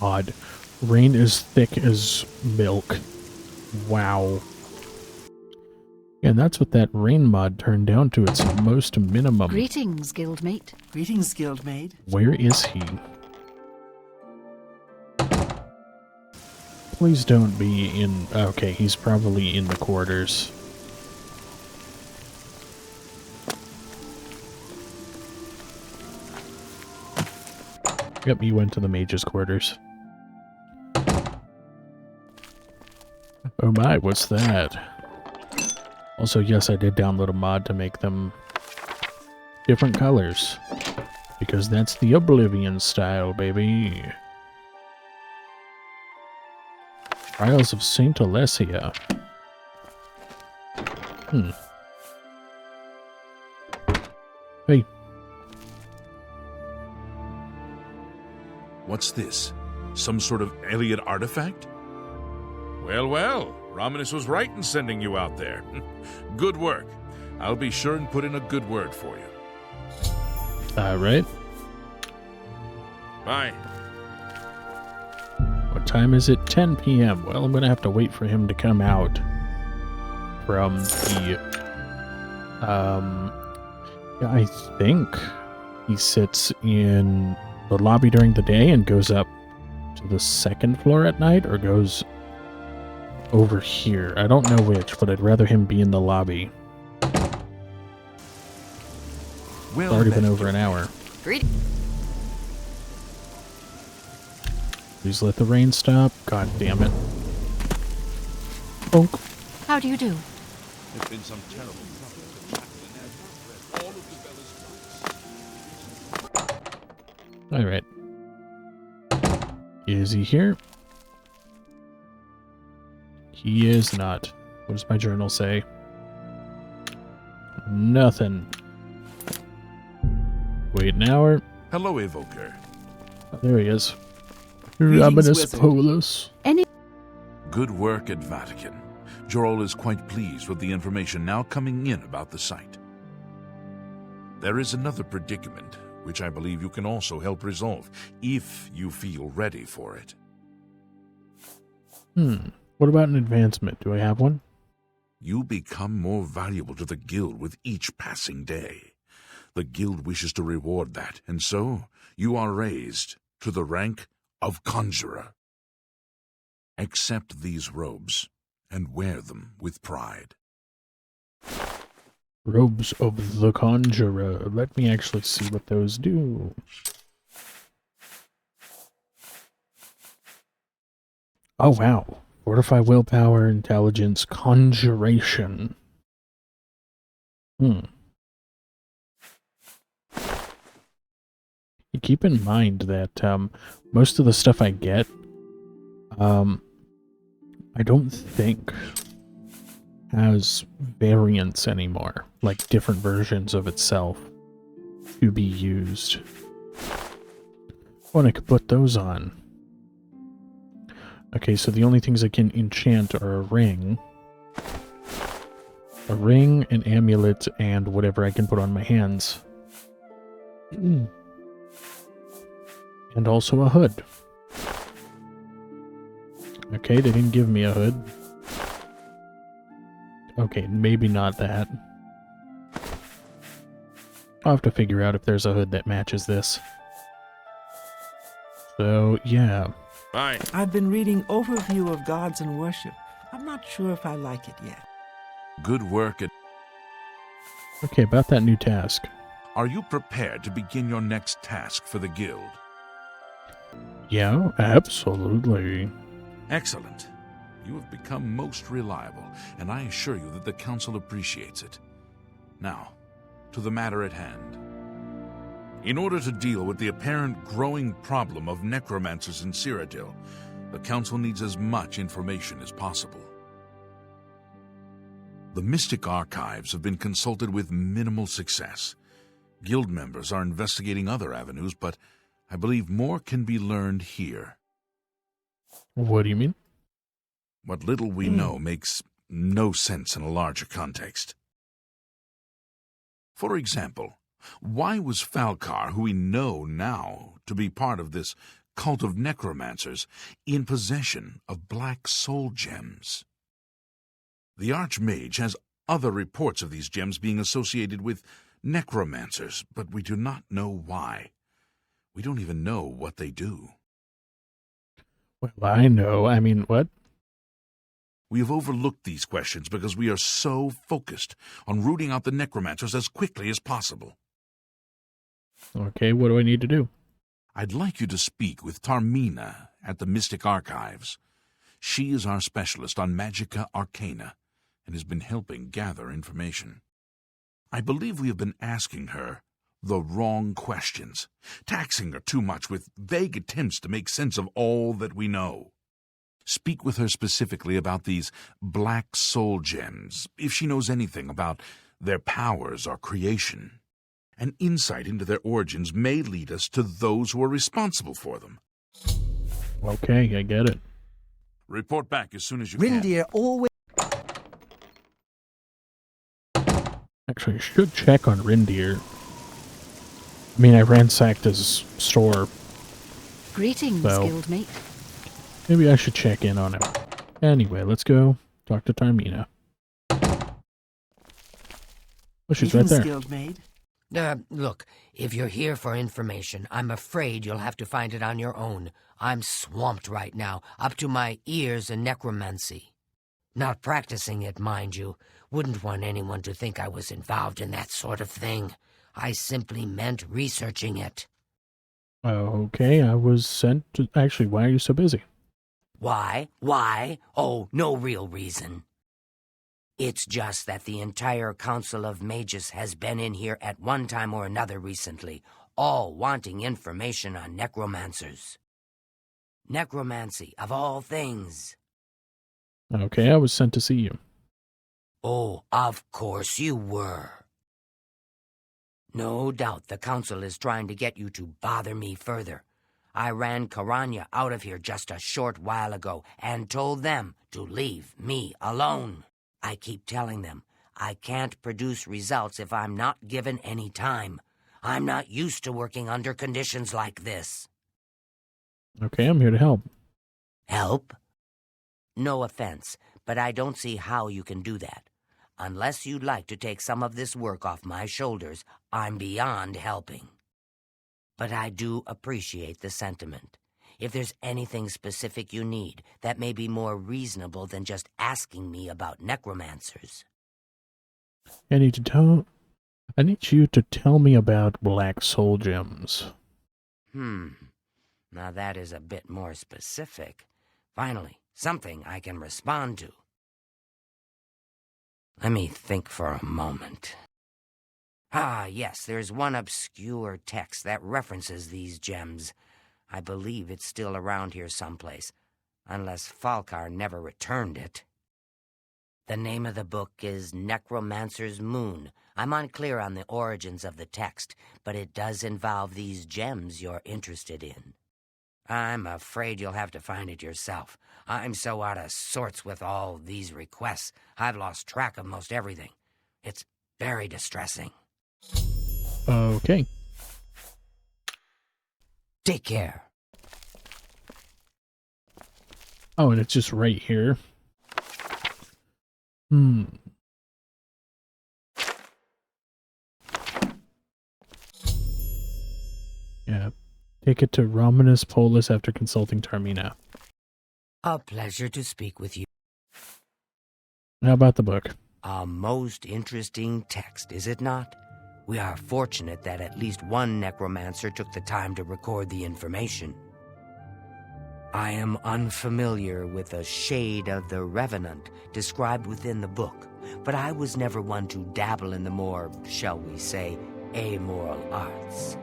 Odd. Rain is thick as milk. Wow. And that's what that rain mod turned down to its most minimum. Greetings, guildmate. Greetings, guildmate. Where is he? Please don't be in... Okay, he's probably in the quarters. Yep, he went to the mage's quarters. Oh my, what's that? Also, yes, I did download a mod to make them different colors. Because that's the Oblivion style, baby. Trials of Saint Alessia. Hey. What's this? Some sort of alien artifact? Well, well, Romanus was right in sending you out there. Good work. I'll be sure and put in a good word for you. Alright. Bye. What time is it? 10 p.m. Well, I'm gonna have to wait for him to come out from the, yeah, I think he sits in the lobby during the day and goes up to the 2nd floor at night, or goes over here. I don't know which, but I'd rather him be in the lobby. Well, It's already been over an hour. Please let the rain stop. God damn it. Bonk. How do you do? There's been some terrible trouble. Alright. Is he here? He is not. What does my journal say? Nothing. Wait an hour. Hello, Evoker. Oh, there he is. Greetings, Raminus wizard. Polus. Good work at Vatican. Jorol is quite pleased with the information now coming in about the site. There is another predicament, which I believe you can also help resolve, if you feel ready for it. What about an advancement? Do I have one? You become more valuable to the guild with each passing day. The guild wishes to reward that, and so you are raised to the rank of Conjurer. Accept these robes and wear them with pride. Robes of the Conjurer. Let me actually see what those do. Oh, wow. Fortify willpower, intelligence, conjuration. It keep in mind that most of the stuff I get, I don't think has variants anymore, like different versions of itself to be used. Oh, and I could put those on. Okay, so the only things I can enchant are a ring, an amulet, and whatever I can put on my hands. And also a hood. Okay, they didn't give me a hood. Okay, maybe not that. I'll have to figure out if there's a hood that matches this. So, yeah. Bye. I've been reading Overview of Gods and Worship. I'm not sure if I like it yet. Good work. Okay, about that new task. Are you prepared to begin your next task for the guild? Yeah, absolutely. Excellent. You have become most reliable, and I assure you that the council appreciates it. Now, to the matter at hand. In order to deal with the apparent growing problem of necromancers in Cyrodiil, the council needs as much information as possible. The Mystic Archives have been consulted with minimal success. Guild members are investigating other avenues, but I believe more can be learned here. What do you mean? What little we know makes no sense in a larger context. For example, why was Falcar, who we know now to be part of this cult of necromancers, in possession of black soul gems? The Archmage has other reports of these gems being associated with necromancers, but we do not know why. We don't even know what they do. Well, I know. I mean, what? We have overlooked these questions because we are so focused on rooting out the necromancers as quickly as possible. Okay, what do I need to do? I'd like you to speak with Tarmina at the Mystic Archives. She is our specialist on Magica Arcana and has been helping gather information. I believe we have been asking her the wrong questions, taxing her too much with vague attempts to make sense of all that we know. Speak with her specifically about these black soul gems, if she knows anything about their powers or creation. An insight into their origins may lead us to those who are responsible for them. Okay, I get it. Report back as soon as you Rindir always... Actually, I should check on Rindir. I mean, I ransacked his store. Greetings, So- guildmate. Maybe I should check in on him. Anyway, let's go talk to Tarmina. Oh, she's right there. Guildmaid. Look, if you're here for information, I'm afraid you'll have to find it on your own. I'm swamped right now, up to my ears in necromancy. Not practicing it, mind you. Wouldn't want anyone to think I was involved in that sort of thing. I simply meant researching it. Okay, I was sent to... Actually, why are you so busy? Why? Why? Oh, no real reason. It's just that the entire Council of Mages has been in here at one time or another recently, all wanting information on necromancers. Necromancy, of all things. Okay, I was sent to see you. Oh, of course you were. No doubt the Council is trying to get you to bother me further. I ran Karanya out of here just a short while ago and told them to leave me alone. I keep telling them I can't produce results if I'm not given any time. I'm not used to working under conditions like this. Okay, I'm here to help. Help? No offense, but I don't see how you can do that. Unless you'd like to take some of this work off my shoulders, I'm beyond helping. But I do appreciate the sentiment. If there's anything specific you need, that may be more reasonable than just asking me about necromancers. I need you to tell me about black soul gems. Now that is a bit more specific. Finally, something I can respond to. Let me think for a moment. Ah, yes, there's one obscure text that references these gems. I believe it's still around here someplace, unless Falkar never returned it. The name of the book is Necromancer's Moon. I'm unclear on the origins of the text, but it does involve these gems you're interested in. I'm afraid you'll have to find it yourself. I'm so out of sorts with all these requests, I've lost track of most everything. It's very distressing. Okay. Take care. Oh, and it's just right here. Yeah. Take it to Romanus Polus after consulting Tarmina. A pleasure to speak with you. How about the book? A most interesting text, is it not? We are fortunate that at least one necromancer took the time to record the information. I am unfamiliar with the shade of the revenant described within the book, but I was never one to dabble in the more, shall we say, amoral arts.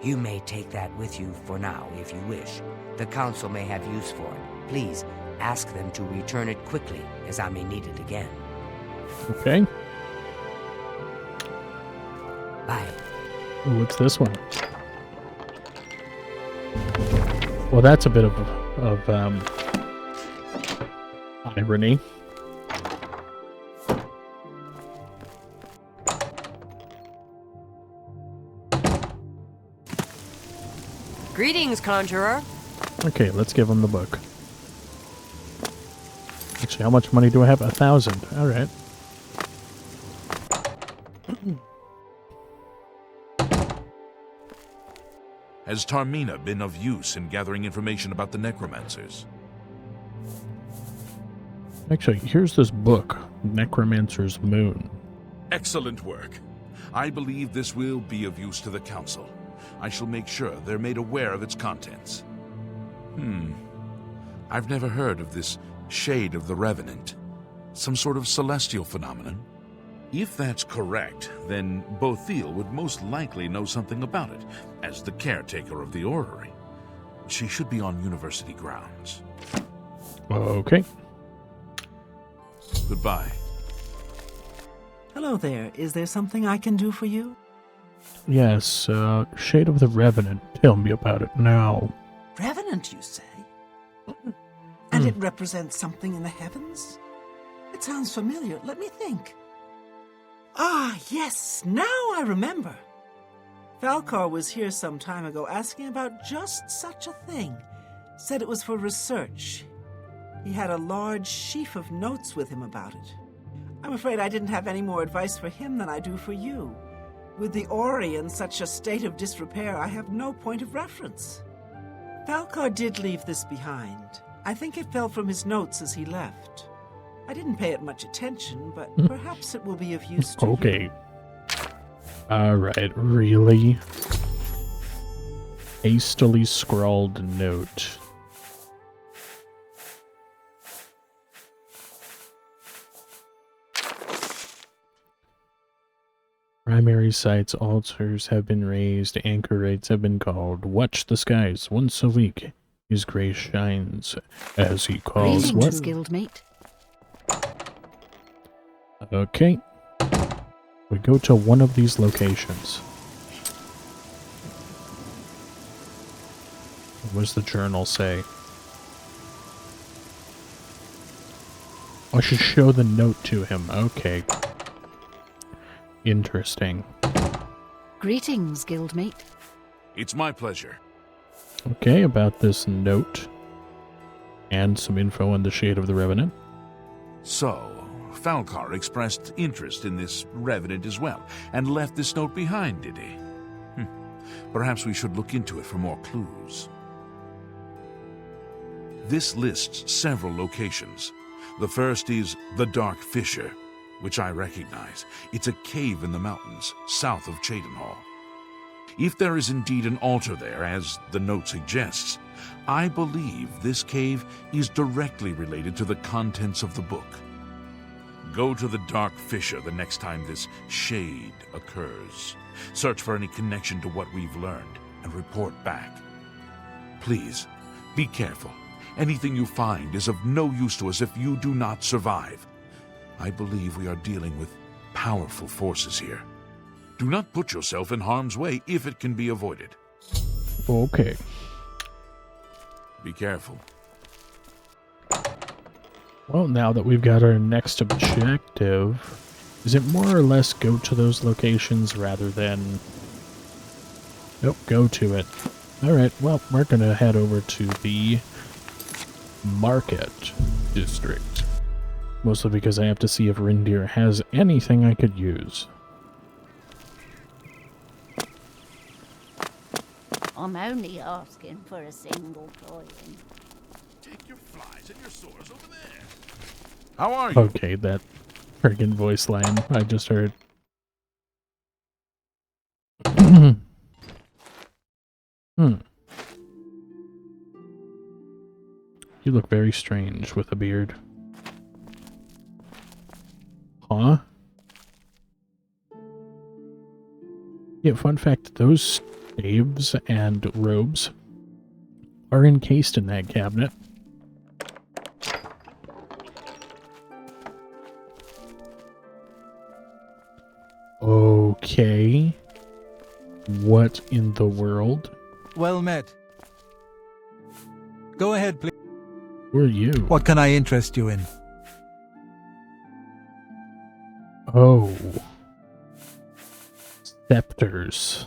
You may take that with you for now, if you wish. The council may have use for it. Please ask them to return it quickly, as I may need it again. Okay. Bye. Ooh, what's this one? Well, that's a bit of irony. Greetings, Conjurer. Okay, let's give him the book. Actually, how much money do I have? 1,000. All right. Has Tarmina been of use in gathering information about the necromancers? Actually, here's this book, Necromancer's Moon. Excellent work. I believe this will be of use to the council. I shall make sure they're made aware of its contents. I've never heard of this shade of the revenant. Some sort of celestial phenomenon? If that's correct, then Bothil would most likely know something about it, as the caretaker of the orrery. She should be on university grounds. Okay. Goodbye. Hello there. Is there something I can do for you? Yes, Shade of the Revenant. Tell me about it now. Revenant, you say? And it represents something in the heavens? It sounds familiar. Let me think. Ah, yes, now I remember. Falkar was here some time ago asking about just such a thing. Said it was for research. He had a large sheaf of notes with him about it. I'm afraid I didn't have any more advice for him than I do for you. With the O.R.C in such a state of disrepair, I have no point of reference. Falkar did leave this behind. I think it fell from his notes as he left. I didn't pay it much attention, but perhaps it will be of use to you. Okay. Alright, really? Hastily scrawled note. Primary sites, altars have been raised, anchorites have been called. Watch the skies once a week. His grace shines as he calls. Greetings, guildmate. Okay. We go to one of these locations. What does the journal say? I should show the note to him. Okay. Interesting. Greetings, guildmate. It's my pleasure. Okay, about this note. And some info on the Shade of the Revenant. So, Falkar expressed interest in this revenant as well, and left this note behind, did he? Perhaps we should look into it for more clues. This lists several locations. The first is the Dark Fissure, which I recognize. It's a cave in the mountains, south of Cheydinhall. If there is indeed an altar there, as the note suggests, I believe this cave is directly related to the contents of the book. Go to the Dark Fissure the next time this shade occurs. Search for any connection to what we've learned and report back. Please, be careful. Anything you find is of no use to us if you do not survive. I believe we are dealing with powerful forces here. Do not put yourself in harm's way if it can be avoided. Okay. Be careful. Well, now that we've got our next objective, is it more or less go to those locations rather than... Nope, go to it. Alright, well, we're gonna head over to the Market District. Mostly because I have to see if Reindeer has anything I could use. I'm only asking for a single coin. Take your flies and your sores over there. How are you? Okay, that friggin' voice line I just heard. You look very strange with a beard. Huh? Yeah, fun fact, those staves and robes are encased in that cabinet. Okay. What in the world? Well met. Go ahead, please. Who are you? What can I interest you in? Oh. Scepters.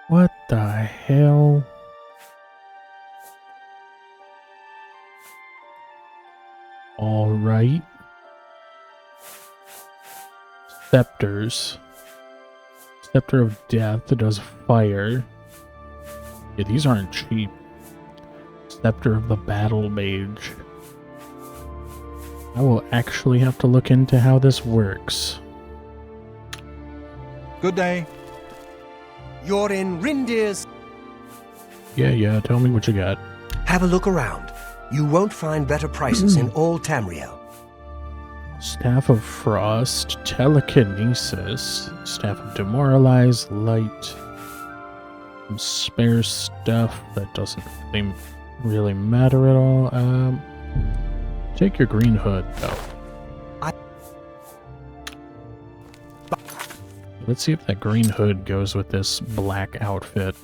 What the hell? Alright. Scepters. Scepter of Death that does fire. Yeah, these aren't cheap. Scepter of the Battle Mage. I will actually have to look into how this works. Good day. You're in Reindeer's. Yeah, tell me what you got. Have a look around. You won't find better prices in all Tamriel. Staff of Frost, Telekinesis, Staff of Demoralize, Light, some spare stuff that doesn't really matter at all. Take your green hood, though. Let's see if that green hood goes with this black outfit.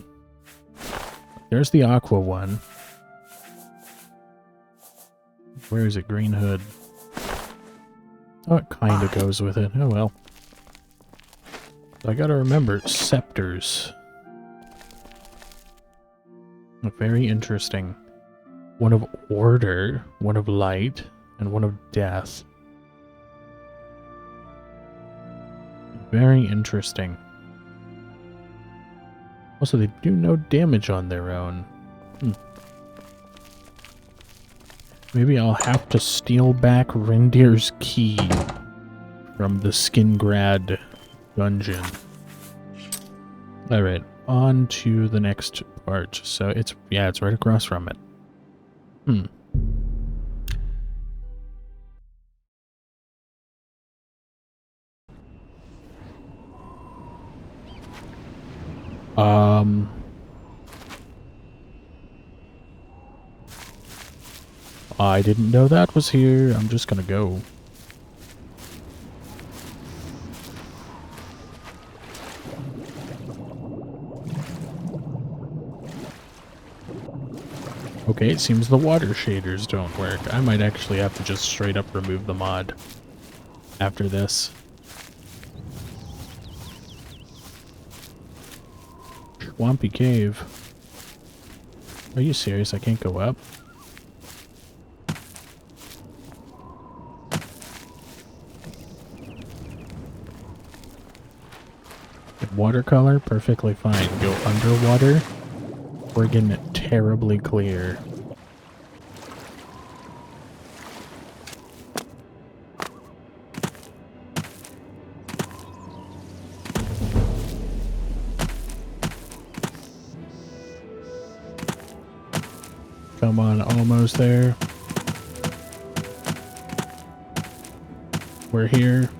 There's the aqua one. Where is it? Green hood. Oh, it kind of goes with it. Oh well. I gotta remember, scepters. Very interesting. One of order, one of light, and one of death. Very interesting. Also, they do no damage on their own. Maybe I'll have to steal back Reindeer's key from the Skingrad dungeon. Alright, on to the next part. So it's right across from it. I didn't know that was here. I'm just gonna go. Okay, it seems the water shaders don't work. I might actually have to just straight up remove the mod after this. Swampy cave. Are you serious? I can't go up? Watercolor, perfectly fine. Go underwater, friggin' terribly clear. Come on, almost there. We're here.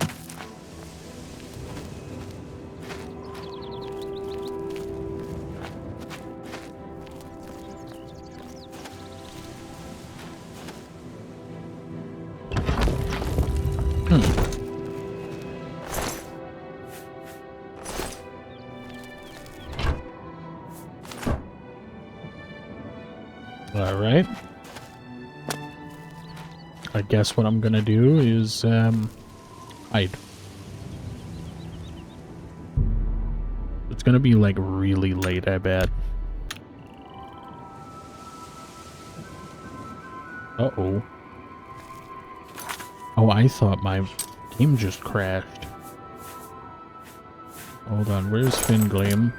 Alright. I guess what I'm gonna do is, hide. It's gonna be, like, really late, I bet. Uh-oh. Oh, I thought my game just crashed. Hold on, where's Fingleam?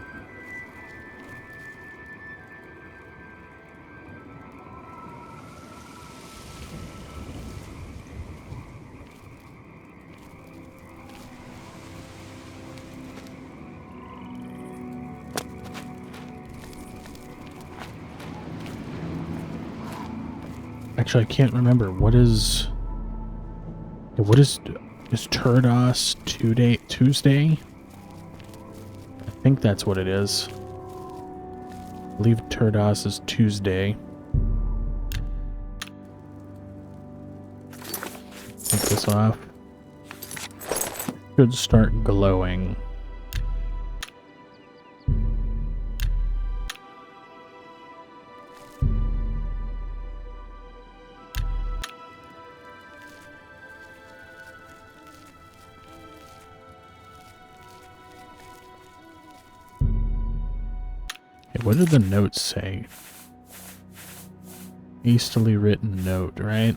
Actually, I can't remember. What is Turdos Tuesday? I think that's what it is. I believe Turdos is Tuesday. Take this off. Should start glowing. What did the note say? Hastily written note, right?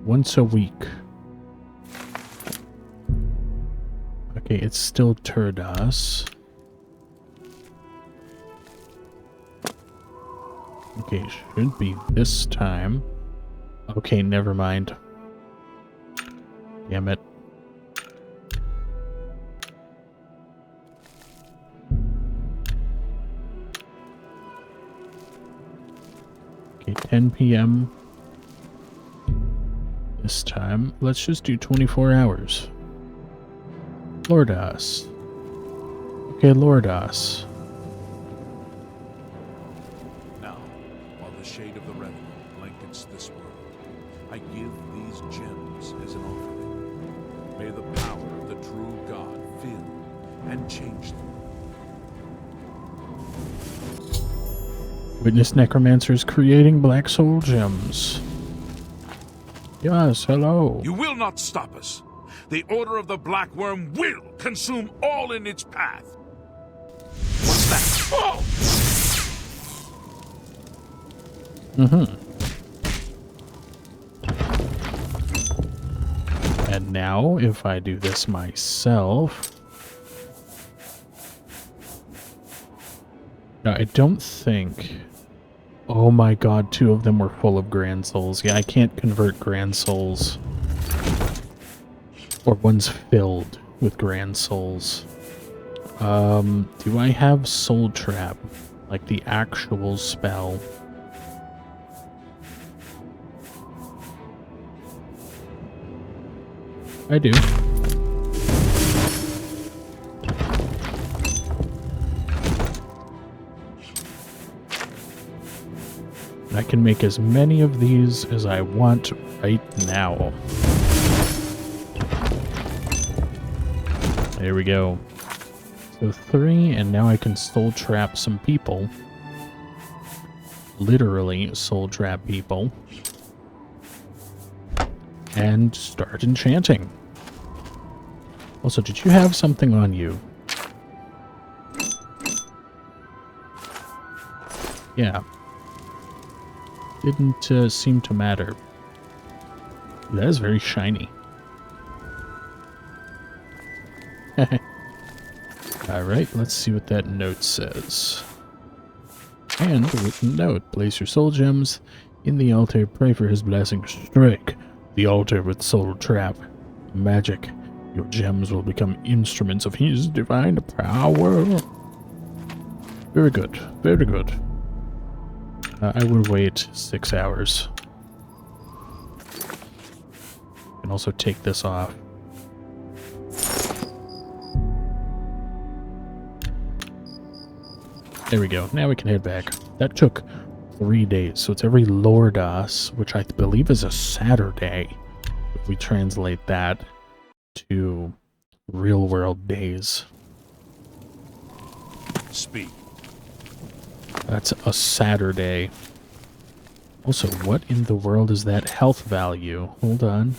Once a week. Okay, it's still Turdos. Okay, should be this time. Okay, never mind. Damn it. Okay, 10 p.m. this time. Let's just do 24 hours. Lordos. Okay, Lordos. Now, while the shade of the revenue blankets this world, I give these gems as an offering. May the power of the true God fill and change them. Witness necromancers creating black soul gems. Yes, hello. You will not stop us. The Order of the Black Worm will consume all in its path. What's that? Oh! And now, if I do this myself... No, I don't think... Oh my god, 2 of them were full of Grand Souls. Yeah, I can't convert Grand Souls. Or one's filled with Grand Souls. Do I have Soul Trap? Like the actual spell? I do. I can make as many of these as I want right now. There we go. So 3, and now I can soul trap some people. Literally soul trap people. And start enchanting. Also, did you have something on you? Yeah. Didn't seem to matter. That is very shiny. Alright, let's see what that note says. And a written note. Place your soul gems in the altar. Pray for his blessing. Strike the altar with soul trap. Magic. Your gems will become instruments of his divine power. Very good. Very good. I will wait 6 hours. And also take this off. There we go. Now we can head back. That took 3 days. So it's every Lordas, which I believe is a Saturday. If we translate that to real-world days. Speak. That's a Saturday. Also, what in the world is that health value? Hold on.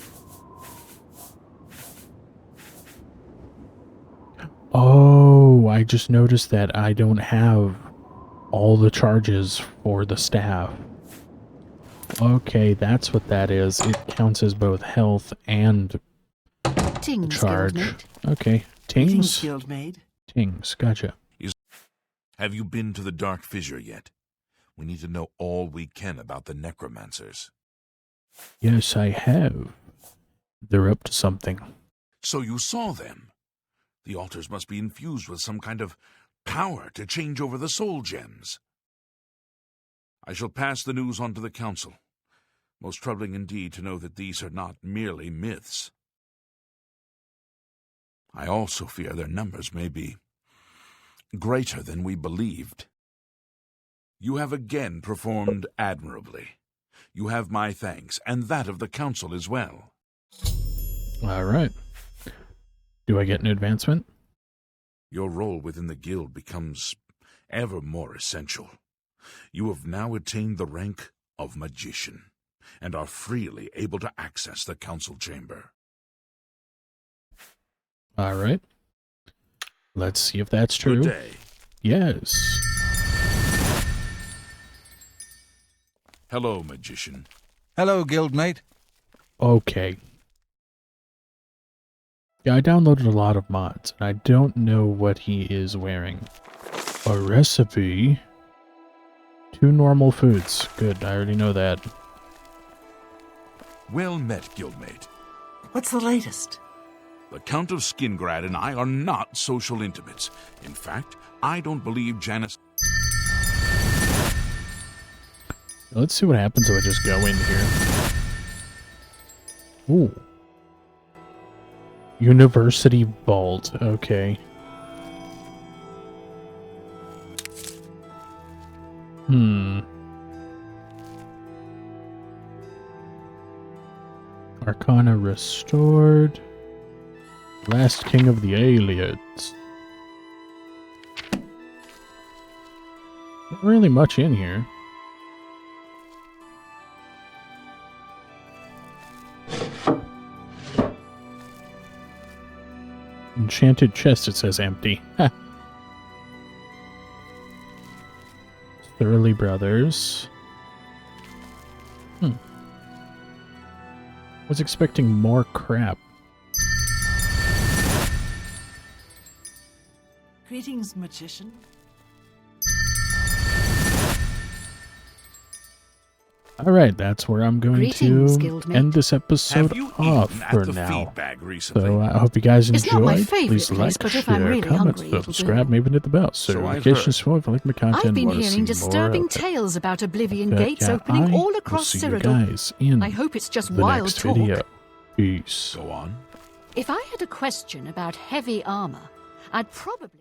Oh, I just noticed that I don't have all the charges for the staff. Okay, that's what that is. It counts as both health and charge. Okay, Tings. Tings, gotcha. Have you been to the Dark Fissure yet? We need to know all we can about the necromancers. Yes, I have. They're up to something. So you saw them? The altars must be infused with some kind of power to change over the soul gems. I shall pass the news on to the council. Most troubling indeed to know that these are not merely myths. I also fear their numbers may be greater than we believed. You have again performed admirably. You have my thanks, and that of the council as well. All right. Do I get an advancement? Your role within the guild becomes ever more essential. You have now attained the rank of magician, and are freely able to access the council chamber. All right. Let's see if that's true. Good day. Yes. Hello, magician. Hello, guildmate. Okay. Yeah, I downloaded a lot of mods, and I don't know what he is wearing. A recipe. 2 normal foods. Good, I already know that. Well met, guildmate. What's the latest? The Count of Skingrad and I are not social intimates. In fact, I don't believe Janice... Let's see what happens if I just go in here. Ooh. University Vault. Okay. Arcana restored. Last King of the Aliens. Not really much in here. Enchanted chest, it says empty. Ha. Thoroughly Brothers. Was expecting more crap. Greetings, magician. Alright, that's where I'm going Greetings, to guildmate. end this episode off for now. So I hope you guys It's not my enjoyed. favourite Please place, like, but if I'm share, really comment, hungry, it'll subscribe, do. maybe hit the bell. So notifications for if you like my content. I've been want to hearing see more disturbing of it. tales about Oblivion But, gates yeah, opening I all will across see you Cyrodiil. guys in I hope it's just the wild next talk. video. Peace. Go on. If I had a question about heavy armor, I'd probably...